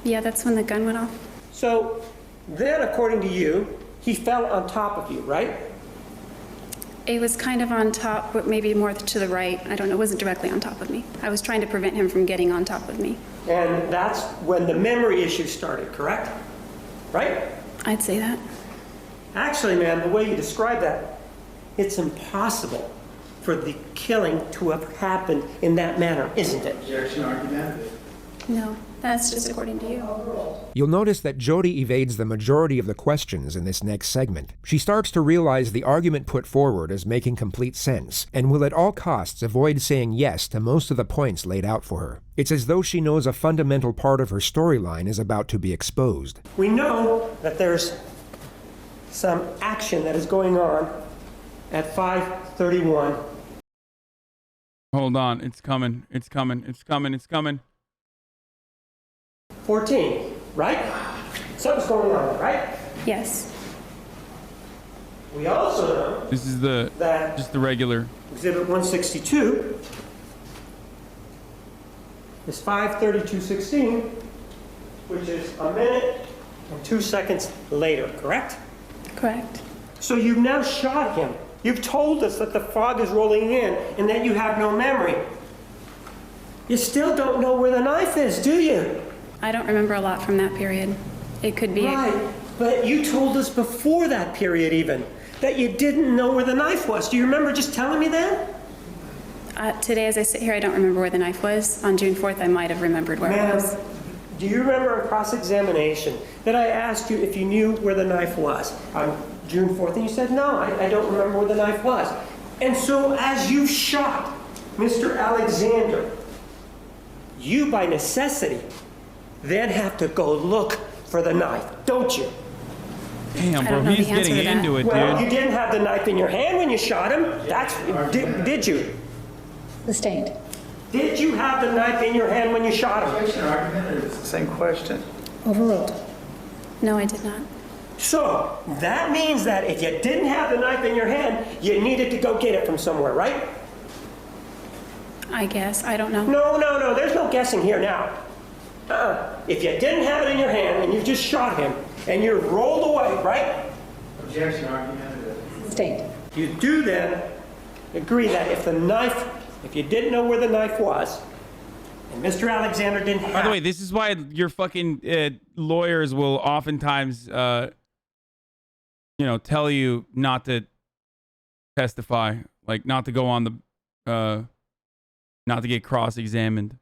Yeah, that's when the gun went off. So then, according to you, he fell on top of you, right? It was kind of on top, but maybe more to the right. I don't know. It wasn't directly on top of me. I was trying to prevent him from getting on top of me. And that's when the memory issue started, correct? Right? I'd say that. Actually, man, the way you describe that, it's impossible for the killing to have happened in that manner, isn't it? Objection, argumentative. No, that's just according to you. You'll notice that Jody evades the majority of the questions in this next segment. She starts to realize the argument put forward is making complete sense, and will at all costs avoid saying yes to most of the points laid out for her. It's as though she knows a fundamental part of her storyline is about to be exposed. We know that there's some action that is going on at 5:31. Hold on. It's coming. It's coming. It's coming. It's coming. 14, right? Something's going on, right? Yes. We also know This is that just the regular. Exhibit 162 is 5:32:16, which is a minute and 2 seconds later, correct? Correct. So you've now shot him. You've told us that the fog is rolling in and that you have no memory. You still don't know where the knife is, do you? I don't remember a lot from that period. It could be. Right, but you told us before that period even that you didn't know where the knife was. Do you remember just telling me that? Today, as I sit here, I don't remember where the knife was. On June 4th, I might have remembered where it was. Do you remember a cross-examination that I asked you if you knew where the knife was on June 4th? And you said, no, I don't remember where the knife was. And so as you shot Mr. Alexander, you by necessity then have to go look for the knife, don't you? Damn, I bro, don't know he's the answer getting to that. into it, Well, dude. you didn't have the knife in your hand when you shot him. Did you? Sustained. Did you have the knife in your hand when you shot him? Objection, argumentative. It's the same question. Overruled. No, I did not. So that means that if you didn't have the knife in your hand, you needed to go get it from somewhere, right? I guess. I don't know. No, there's no guessing here now. If you didn't have it in your hand and you just shot him and you rolled away, right? Objection, argumentative. Sustained. You do then agree that if you didn't know where the knife was, and Mr. Alexander didn't have By the way, this is why your fucking lawyers will oftentimes, tell you not to testify, like not to go on the, not to get cross-examined.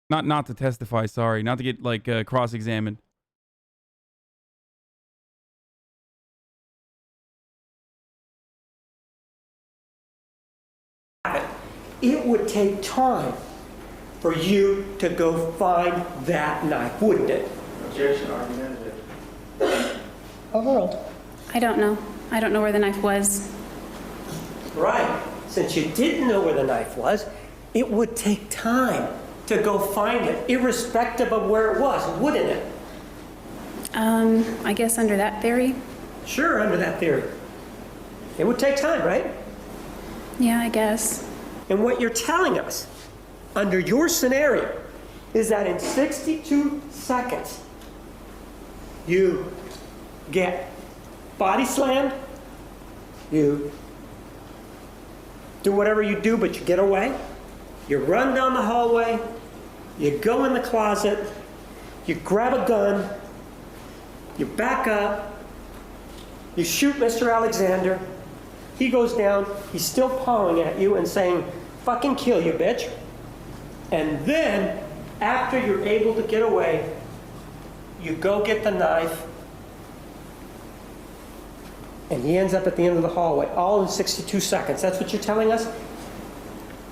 Not to testify, sorry. Not to get, like, cross-examined. it would take time for you to go find that knife, wouldn't it? Objection, argumentative. Overruled. I don't know. I don't know where the knife was. Right. Since you didn't know where the knife was, it would take time to go find it, irrespective of where it was, wouldn't it? I guess under that theory. Sure, under that theory. It would take time, right? Yeah, I guess. And what you're telling us, under your scenario, is that in 62 seconds, you get body slammed, you do whatever you do, but you get away, you run down the hallway, you go in the closet, you grab a gun, you back up, you shoot Mr. Alexander, he goes down, he's still pawing at you and saying, fucking kill you, bitch. And then, after you're able to get away, you go get the knife, and he ends up at the end of the hallway, all in 62 seconds. That's what you're telling us?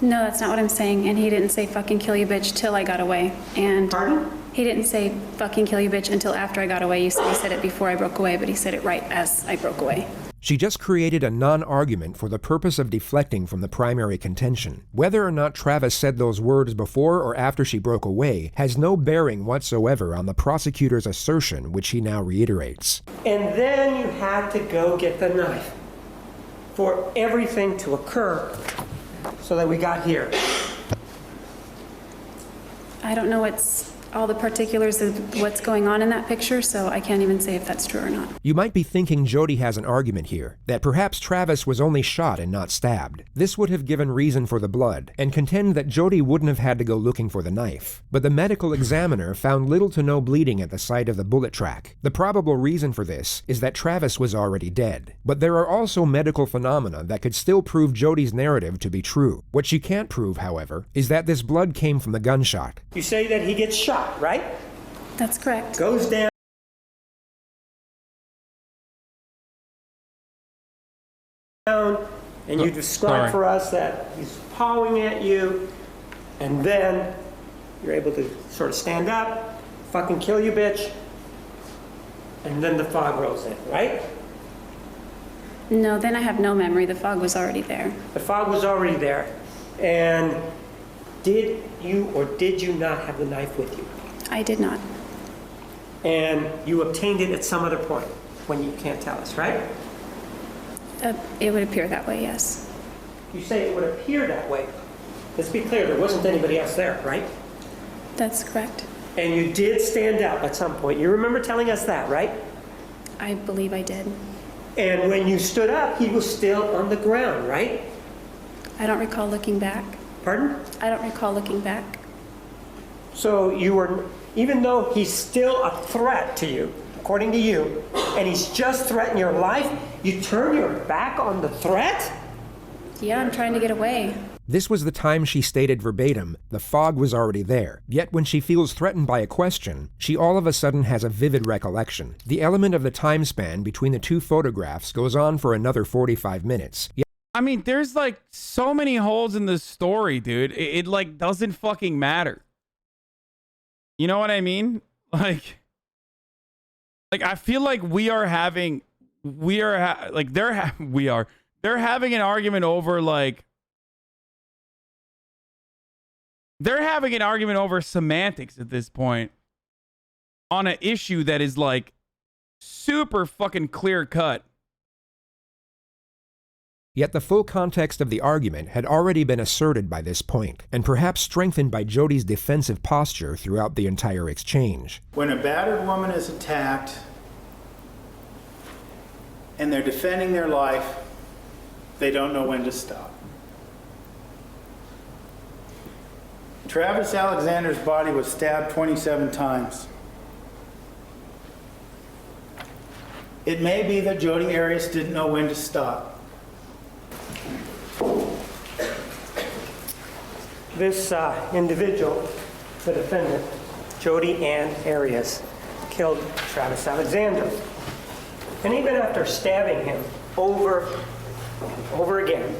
No, that's not what I'm saying. And he didn't say fucking kill you, bitch, till I got away. And Pardon? he didn't say fucking kill you, bitch, until after I got away. You said he said it before I broke away, but he said it right as I broke away. She just created a non-argument for the purpose of deflecting from the primary contention. Whether or not Travis said those words before or after she broke away has no bearing whatsoever on the prosecutor's assertion, which he now reiterates. And then you had to go get the knife for everything to occur so that we got here. I don't know what's all the particulars of what's going on in that picture, so I can't even say if that's true or not. You might be thinking Jody has an argument here, that perhaps Travis was only shot and not stabbed. This would have given reason for the blood, and contend that Jody wouldn't have had to go looking for the knife. But the medical examiner found little to no bleeding at the site of the bullet track. The probable reason for this is that Travis was already dead. But there are also medical phenomena that could still prove Jody's narrative to be true. What she can't prove, however, is that this blood came from the gunshot. You say that he gets shot, right? That's correct. Goes down. And you describe for us that he's pawing at you, and then you're able to sort of stand up, fucking kill you, bitch, and then the fog rolls in, right? No, then I have no memory. The fog was already there. The fog was already there. And did you or did you not have the knife with you? I did not. And you obtained it at some other point when you can't tell us, right? It would appear that way, yes. You say it would appear that way. Let's be clear, there wasn't anybody else there, right? That's correct. And you did stand up at some point. You remember telling us that, right? I believe I did. And when you stood up, he was still on the ground, right? I don't recall looking back. Pardon? I don't recall looking back. So you were, even though he's still a threat to you, according to you, and he's just threatened your life, you turn your back on the threat? Yeah, I'm trying to get away. This was the time she stated verbatim, the fog was already there. Yet when she feels threatened by a question, she all of a sudden has a vivid recollection. The element of the time span between the two photographs goes on for another 45 minutes. I mean, there's like so many holes in this story, dude. It like doesn't fucking matter. You know what I mean? Like I feel like they're having an argument over they're having an argument over semantics at this point on an issue that is like super fucking clear cut. Yet the full context of the argument had already been asserted by this point, and perhaps strengthened by Jody's defensive posture throughout the entire exchange. When a battered woman is attacked and they're defending their life, they don't know when to stop. Travis Alexander's body was stabbed 27 times. It may be that Jodi Arias didn't know when to stop. This individual, the defendant, Jodi Ann Arias, killed Travis Alexander. And even after stabbing him over again,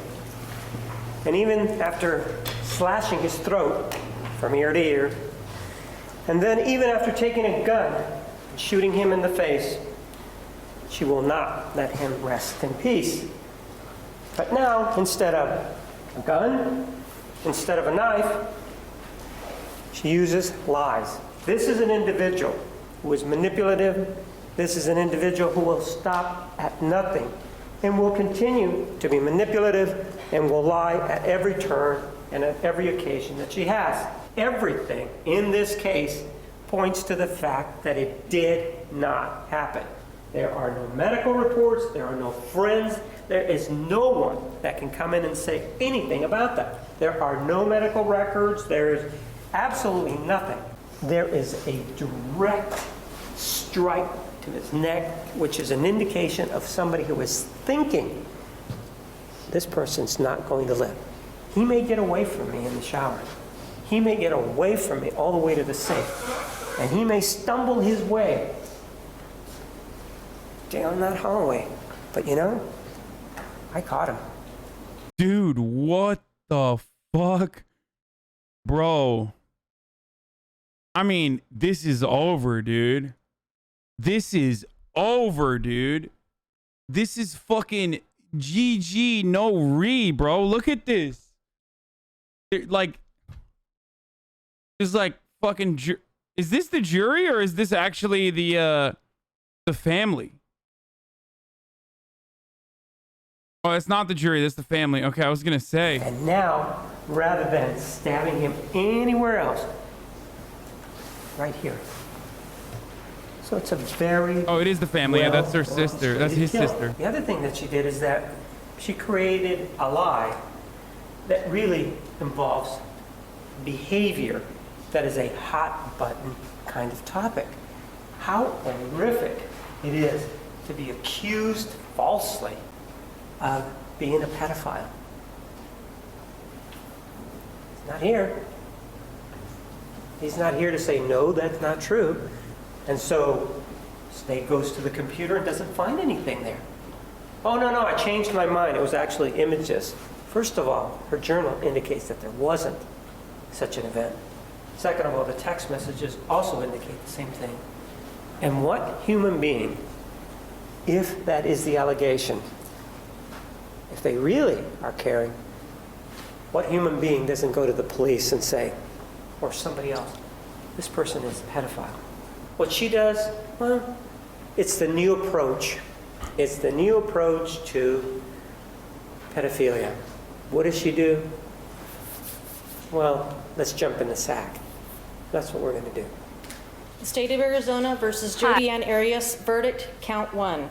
and even after slashing his throat from ear to ear, and then even after taking a gun and shooting him in the face, she will not let him rest in peace. But now, instead of a gun, instead of a knife, she uses lies. This is an individual who is manipulative. This is an individual who will stop at nothing and will continue to be manipulative and will lie at every turn and at every occasion that she has. Everything in this case points to the fact that it did not happen. There are no medical reports, there are no friends, there is no one that can come in and say anything about that. There are no medical records, there is absolutely nothing. There is a direct strike to his neck, which is an indication of somebody who is thinking, this person's not going to live. He may get away from me in the shower. He may get away from me all the way to the sink. And he may stumble his way down that hallway. But you know, I caught him. Dude, what the fuck? Bro. I mean, this is over, dude. This is over, dude. This is fucking GG no re, bro. Look at this. Like, it's like fucking. Is this the jury or is this actually the family? Oh, it's not the jury. That's the family. Okay, I was gonna say. And now, rather than stabbing him anywhere else, right here. So it's a very... Oh, it is the family. Yeah, that's her sister. That's his sister. The other thing that she did is that she created a lie that really involves behavior that is a hot button kind of topic. How horrific it is to be accused falsely of being a pedophile. He's not here. He's not here to say, no, that's not true. And so Snake goes to the computer and doesn't find anything there. Oh, no, I changed my mind. It was actually images. First of all, her journal indicates that there wasn't such an event. Second of all, the text messages also indicate the same thing. And what human being, if that is the allegation, if they really are caring, what human being doesn't go to the police and say, or somebody else, this person is a pedophile? What she does, well, it's the new approach. It's the new approach to pedophilia. What does she do? Well, let's jump in the sack. That's what we're going to do. The State of Arizona versus Jodi Ann Arias, verdict, count 1.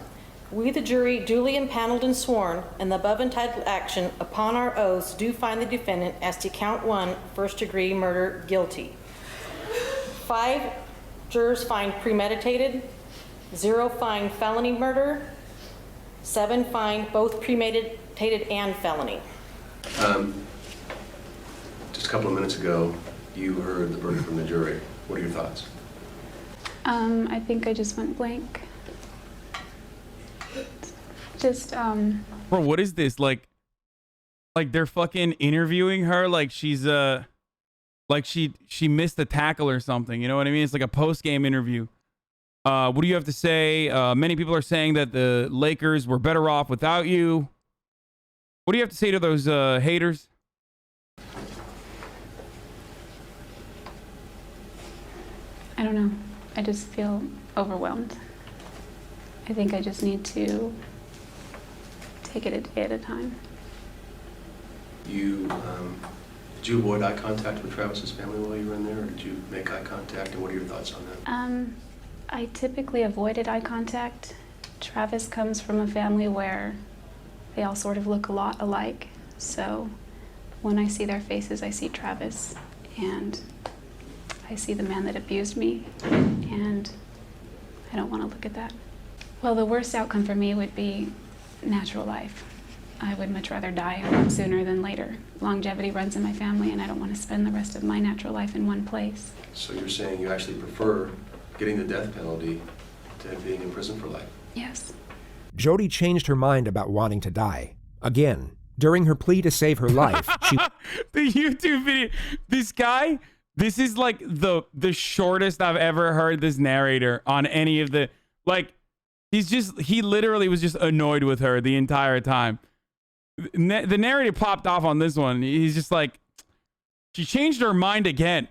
We, the jury, duly impaneled and sworn, in the above entitled action, upon our oaths, do find the defendant as to count 1, first-degree murder, guilty. 5 jurors find premeditated, 0 find felony murder, 7 find both premeditated and felony. Just a couple of minutes ago, you heard the verdict from the jury. What are your thoughts? I think I just went blank. Bro, what is this? Like they're fucking interviewing her like she's like she missed a tackle or something. You know what I mean? It's like a post-game interview. What do you have to say? Many people are saying that the Lakers were better off without you. What do you have to say to those haters? I don't know. I just feel overwhelmed. I think I just need to take it a day at a time. Did you avoid eye contact with Travis's family while you were in there, or did you make eye contact, and what are your thoughts on that? I typically avoided eye contact. Travis comes from a family where they all sort of look a lot alike, so when I see their faces, I see Travis, and I see the man that abused me, and I don't want to look at that. Well, the worst outcome for me would be natural life. I would much rather die a lot sooner than later. Longevity runs in my family, and I don't want to spend the rest of my natural life in one place. So you're saying you actually prefer getting the death penalty to being in prison for life? Yes. Jodi changed her mind about wanting to die. Again, during her plea to save her life, she... The YouTube video. This guy, this is like the shortest I've ever heard this narrator on any of the... Like, he literally was just annoyed with her the entire time. The narrator popped off on this one. He's just like, she changed her mind again.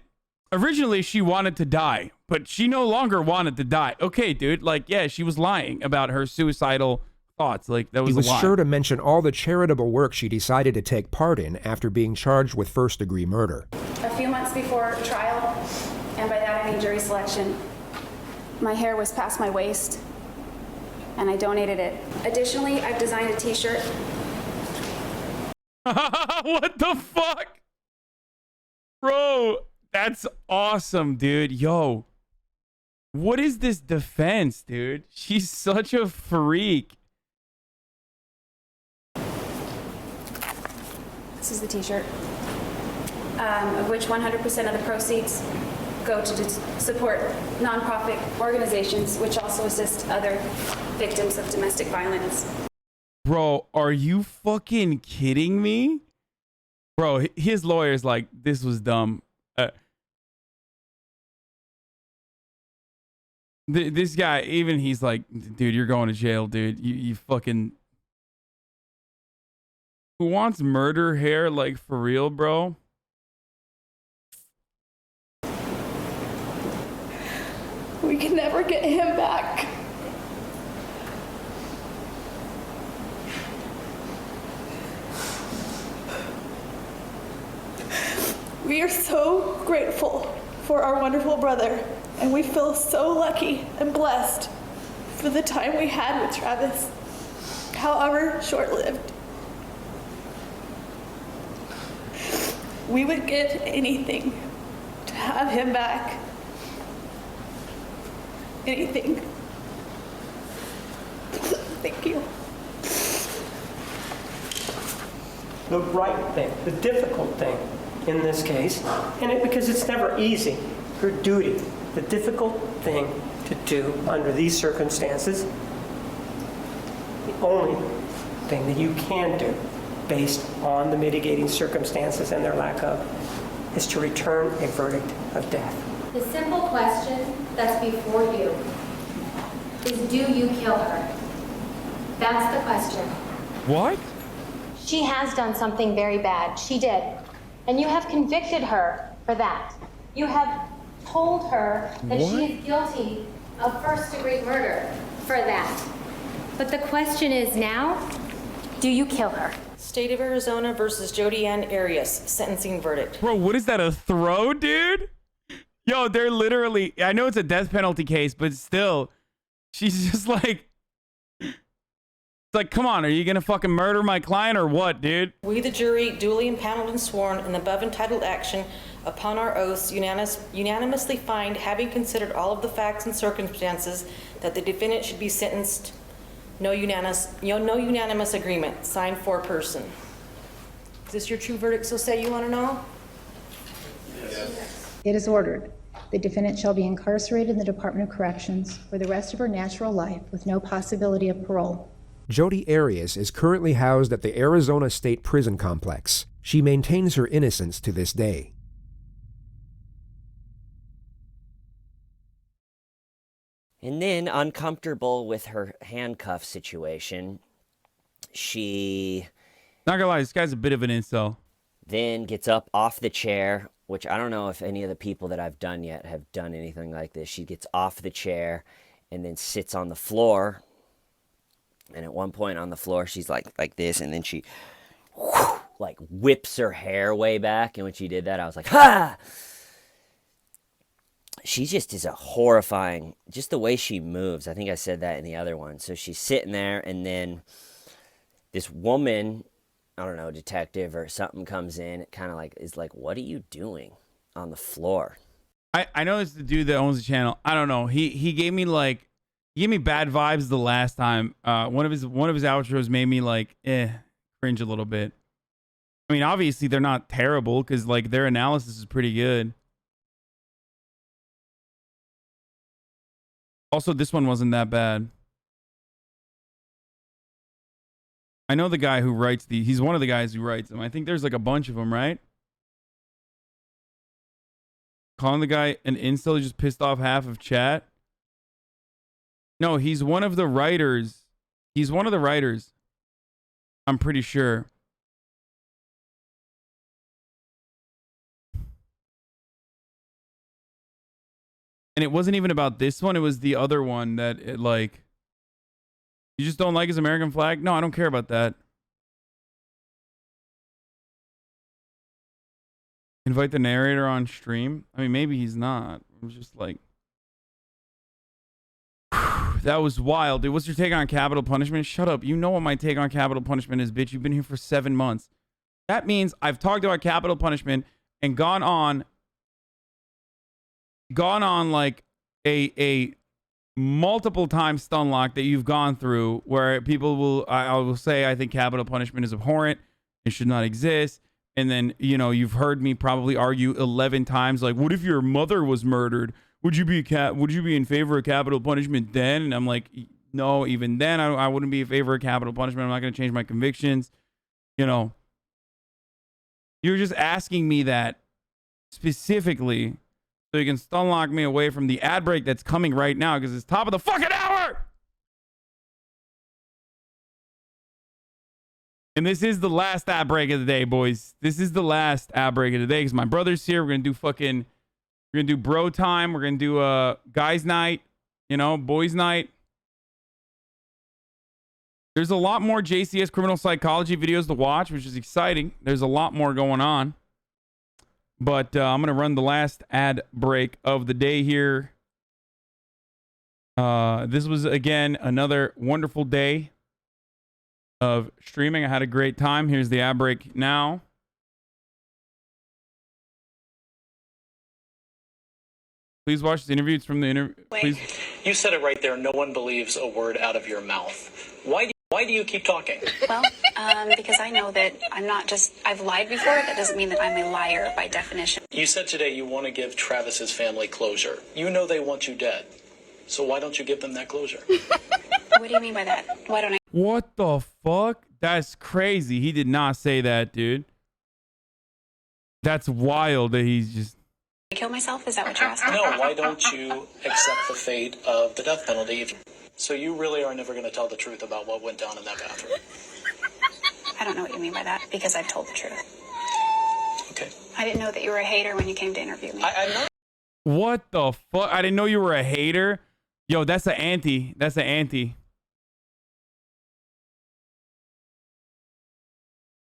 Originally, she wanted to die, but she no longer wanted to die. Okay, dude. Like, yeah, she was lying about her suicidal thoughts. Like, that was He was a lie. sure to mention all the charitable work she decided to take part in after being charged with first-degree murder. A few months before trial, and by that I mean jury selection, my hair was past my waist, and I donated it. Additionally, I've designed a t-shirt. What the fuck? Bro, that's awesome, dude. Yo, what is this defense, dude? She's such a freak. This is the t-shirt, of which 100% of the proceeds go to support nonprofit organizations which also assist other victims of domestic violence. Bro, are you fucking kidding me? Bro, his lawyer's like, this was dumb. This guy, even he's like, dude, you're going to jail, dude. You fucking. Who wants murder hair, like, for real, bro? We can never get him back. We are so grateful for our wonderful brother, and we feel so lucky and blessed for the time we had with Travis, however short-lived. We would give anything to have him back. Anything. Thank you. The right thing, the difficult thing in this case, because it's never easy, her duty, the difficult thing to do under these circumstances, the only thing that you can do based on the mitigating circumstances and their lack of, is to return a verdict of death. The simple question that's before you is, do you kill her? That's the question. What? She has done something very bad. She did. And you have convicted her for that. You have told her that she is guilty of first-degree murder for that. But the question is now, do you kill her? State of Arizona versus Jodi Ann Arias, sentencing verdict. Bro, what is that, a throw, dude? Yo, they're literally, I know it's a death penalty case, but still, she's just like, it's like, come on, are you gonna fucking murder my client or what, dude? We, the jury, duly impaneled and sworn in the above entitled action, upon our oaths, unanimously find, having considered all of the facts and circumstances, that the defendant should be sentenced. No unanimous agreement. Signed, foreperson. Is this your true verdict, so say you want to know? Yes. It is ordered. The defendant shall be incarcerated in the Department of Corrections for the rest of her natural life with no possibility of parole. Jodi Arias is currently housed at the Arizona State Prison Complex. She maintains her innocence to this day. And then, uncomfortable with her handcuff situation, she... Not gonna lie, this guy's a bit of an incel. Then gets up off the chair, which I don't know if any of the people that I've done yet have done anything like this. She gets off the chair and then sits on the floor. And at one point on the floor, she's like this, and then she like whips her hair way back. And when she did that, I was like, ha! She just is a horrifying, just the way she moves. I think I said that in the other one. So she's sitting there, and then this woman, I don't know, detective or something comes in. It kind of like is like, what are you doing on the floor? I know it's the dude that owns the channel. I don't know. He gave me like, he gave me bad vibes the last time. One of his outros made me like, cringe a little bit. I mean, obviously they're not terrible because like their analysis is pretty good. Also, this one wasn't that bad. I know the guy who writes these. He's one of the guys who writes them. I think there's like a bunch of them, right? Calling the guy an incel just pissed off half of chat. No, he's one of the writers. He's one of the writers. I'm pretty sure. And it wasn't even about this one. It was the other one that it like, you just don't like his American flag? No, I don't care about that. Invite the narrator on stream? I mean, maybe he's not. I'm just like, that was wild. Dude, what's your take on capital punishment? Shut up. You know what my take on capital punishment is, bitch. You've been here for 7 months. That means I've talked about capital punishment and gone on like a multiple time stun lock that you've gone through where people will, I will say, I think capital punishment is abhorrent. It should not exist. And then, you know, you've heard me probably argue 11 times, like, what if your mother was murdered? Would you be in favor of capital punishment then? And I'm like, no, even then I wouldn't be in favor of capital punishment. I'm not going to change my convictions. You know, you're just asking me that specifically so you can stun lock me away from the ad break that's coming right now because it's top of the fucking hour. And this is the last ad break of the day, boys. This is the last ad break of the day because my brother's here. We're gonna do bro time. We're gonna do guys night, boys night. There's a lot more JCS criminal psychology videos to watch, which is exciting. There's a lot more going on. But I'm going to run the last ad break of the day here. This was, again, another wonderful day of streaming. I had a great time. Here's the ad break now. Please watch the interview. It's from the interview. Please. You said it right there. No one believes a word out of your mouth. Why do you keep talking? Well, because I know that I've lied before. That doesn't mean that I'm a liar by definition. You said today you want to give Travis's family closure. You know they want you dead. So why don't you give them that closure? What do you mean by that? Why don't I? What the fuck? That's crazy. He did not say that, dude. That's wild that he's just... kill myself? Is that what you're asking? No, why don't you accept the fate of the death penalty? So you really are never going to tell the truth about what went down in that bathroom? I don't know what you mean by that, because I've told the truth. Okay. I didn't know that you were a hater when you came to interview me. I'm not. What the fuck? I didn't know you were a hater. Yo, that's an anti. That's an anti.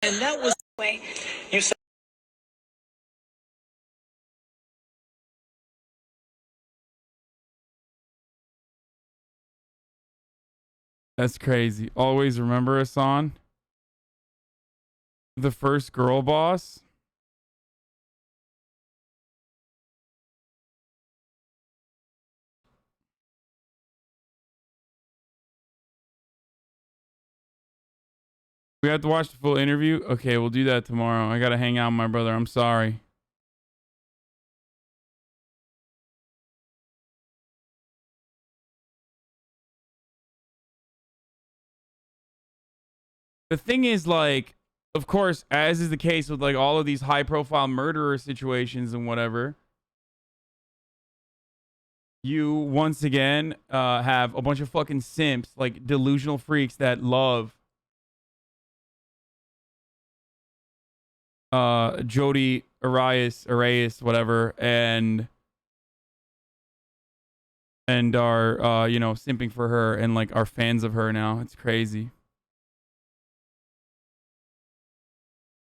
And that was... Way. You said... That's crazy. Always remember, Hassan, the first girl boss. We have to watch the full interview? Okay, we'll do that tomorrow. I gotta hang out with my brother. I'm sorry. The thing is, like, of course, as is the case with like all of these high profile murderer situations and whatever, you once again have a bunch of fucking simps, like delusional freaks that love Jodi Arias, whatever, and are simping for her and like are fans of her now. It's crazy.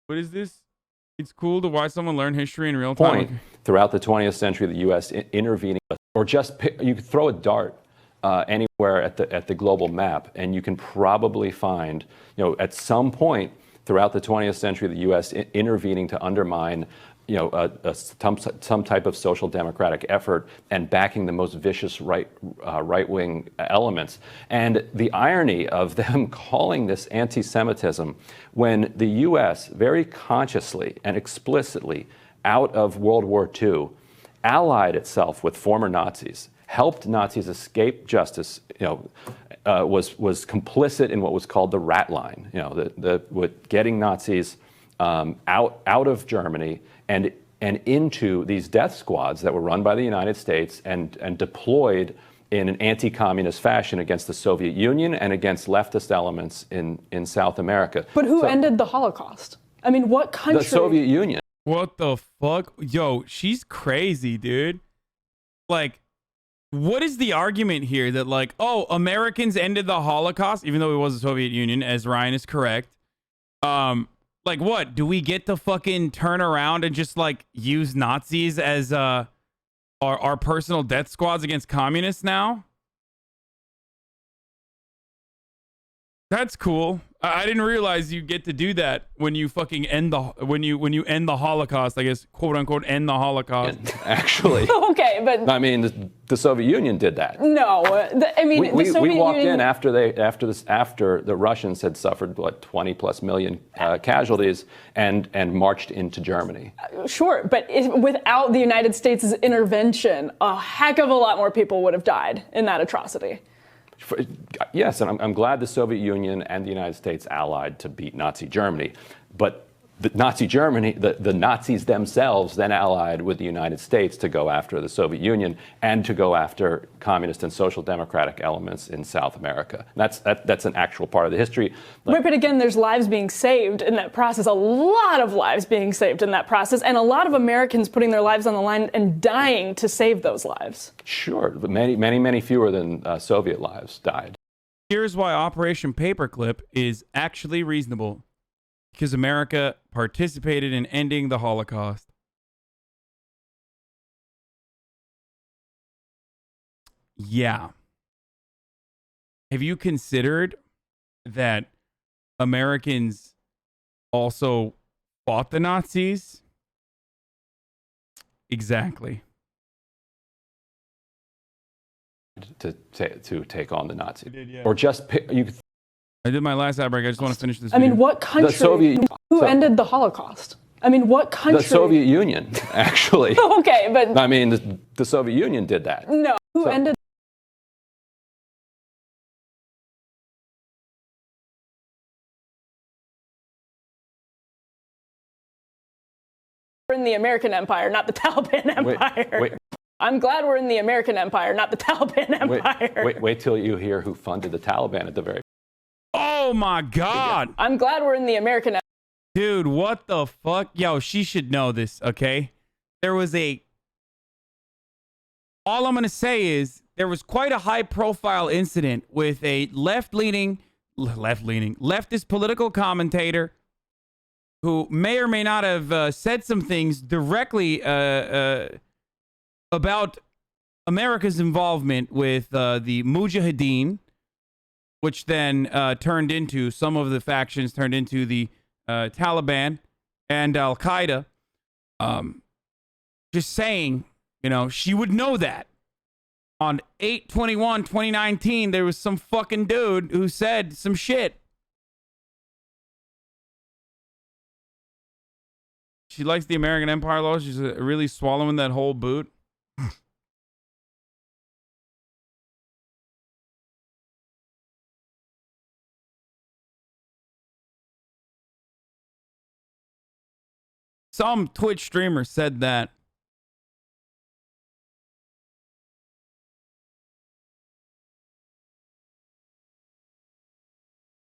What is this? It's cool to watch someone learn history in real time. Throughout the 20th century, the U.S. intervening, or just you could throw a dart anywhere at the global map, and you can probably find, at some point throughout the 20th century, the U.S. intervening to undermine, some type of social democratic effort and backing the most vicious right-wing elements. And the irony of them calling this anti-Semitism when the U.S. very consciously and explicitly out of World War II allied itself with former Nazis, helped Nazis escape justice, was complicit in what was called the rat line, with getting Nazis out of Germany and into these death squads that were run by the United States and deployed in an anti-communist fashion against the Soviet Union and against leftist elements in South America. But who ended the Holocaust? I mean, what country? The Soviet Union. What the fuck? Yo, she's crazy, dude. Like, what is the argument here that like, oh, Americans ended the Holocaust, even though it was the Soviet Union, as Ryan is correct. Like what? Do we get to fucking turn around and just like use Nazis as our personal death squads against communists now? That's cool. I didn't realize you get to do that when you fucking end the when you end the Holocaust. I guess, quote unquote, end the Holocaust. Actually, okay, but I mean, the Soviet Union did that. No, we walked in after the Russians had suffered what 20+ million casualties and marched into Germany. Sure, but without the United States' intervention, a heck of a lot more people would have died in that atrocity. Yes, and I'm glad the Soviet Union and the United States allied to beat Nazi Germany. But the Nazi Germany, the Nazis themselves then allied with the United States to go after the Soviet Union and to go after communist and social democratic elements in South America. That's an actual part of the history. Right, but again, there's lives being saved in that process, a lot of lives being saved in that process, and a lot of Americans putting their lives on the line and dying to save those lives. Sure, but many fewer than Soviet lives died. Here's why Operation Paperclip is actually reasonable. Because America participated in ending the Holocaust. Yeah. Have you considered that Americans also fought the Nazis? Exactly. To take on the Nazis. Yeah. Or just I did my last ad break. I just want to finish this I video. mean, what country, who ended the Holocaust? I mean, what country? The Soviet Union, actually. Okay, but... I mean, the Soviet Union did that. No, who ended... We're in the American Empire, not the Taliban Empire. Wait. I'm glad we're in the American Empire, not the Taliban Empire. Wait till you hear who funded the Taliban at the very... Oh my God. I'm glad we're in the American Empire. Dude, what the fuck? Yo, she should know this, okay? There was all I'm going to say is there was quite a high profile incident with a leftist political commentator who may or may not have said some things directly about America's involvement with the Mujahideen, which then turned into, some of the factions turned into the Taliban and Al-Qaeda. Just saying, she would know that. On 8/21/2019, there was some fucking dude who said some shit. She likes the American Empire law. She's really swallowing that whole boot. Some Twitch streamer said that.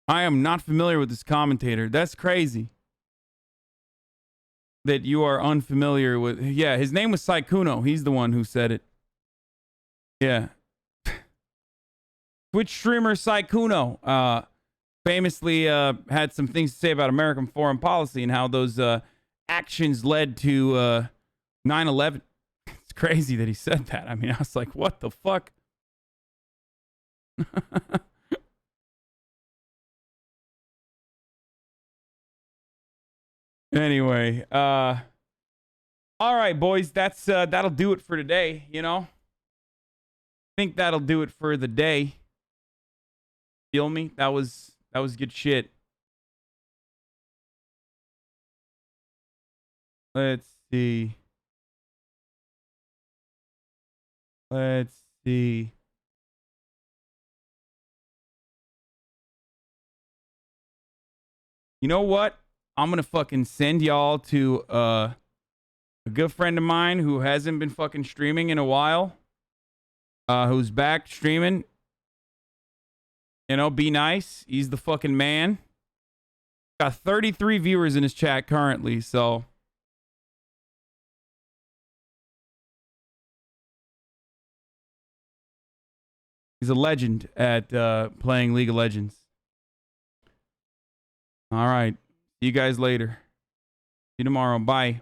I am not familiar with this commentator. That's crazy. That you are unfamiliar with. Yeah, his name was Saikuno. He's the one who said it. Yeah. Twitch streamer Saikuno famously had some things to say about American foreign policy and how those actions led to 9/11. It's crazy that he said that. I mean, I was like, what the fuck? Anyway, all right, boys, that'll do it for today, I think that'll do it for the day. Feel me? That was good shit. Let's see. You know what? I'm going to fucking send y'all to a good friend of mine who hasn't been fucking streaming in a while. Who's back streaming. Be nice. He's the fucking man. Got 33 viewers in his chat currently, so. He's a legend at playing League of Legends. All right. See you guys later. See you tomorrow. Bye.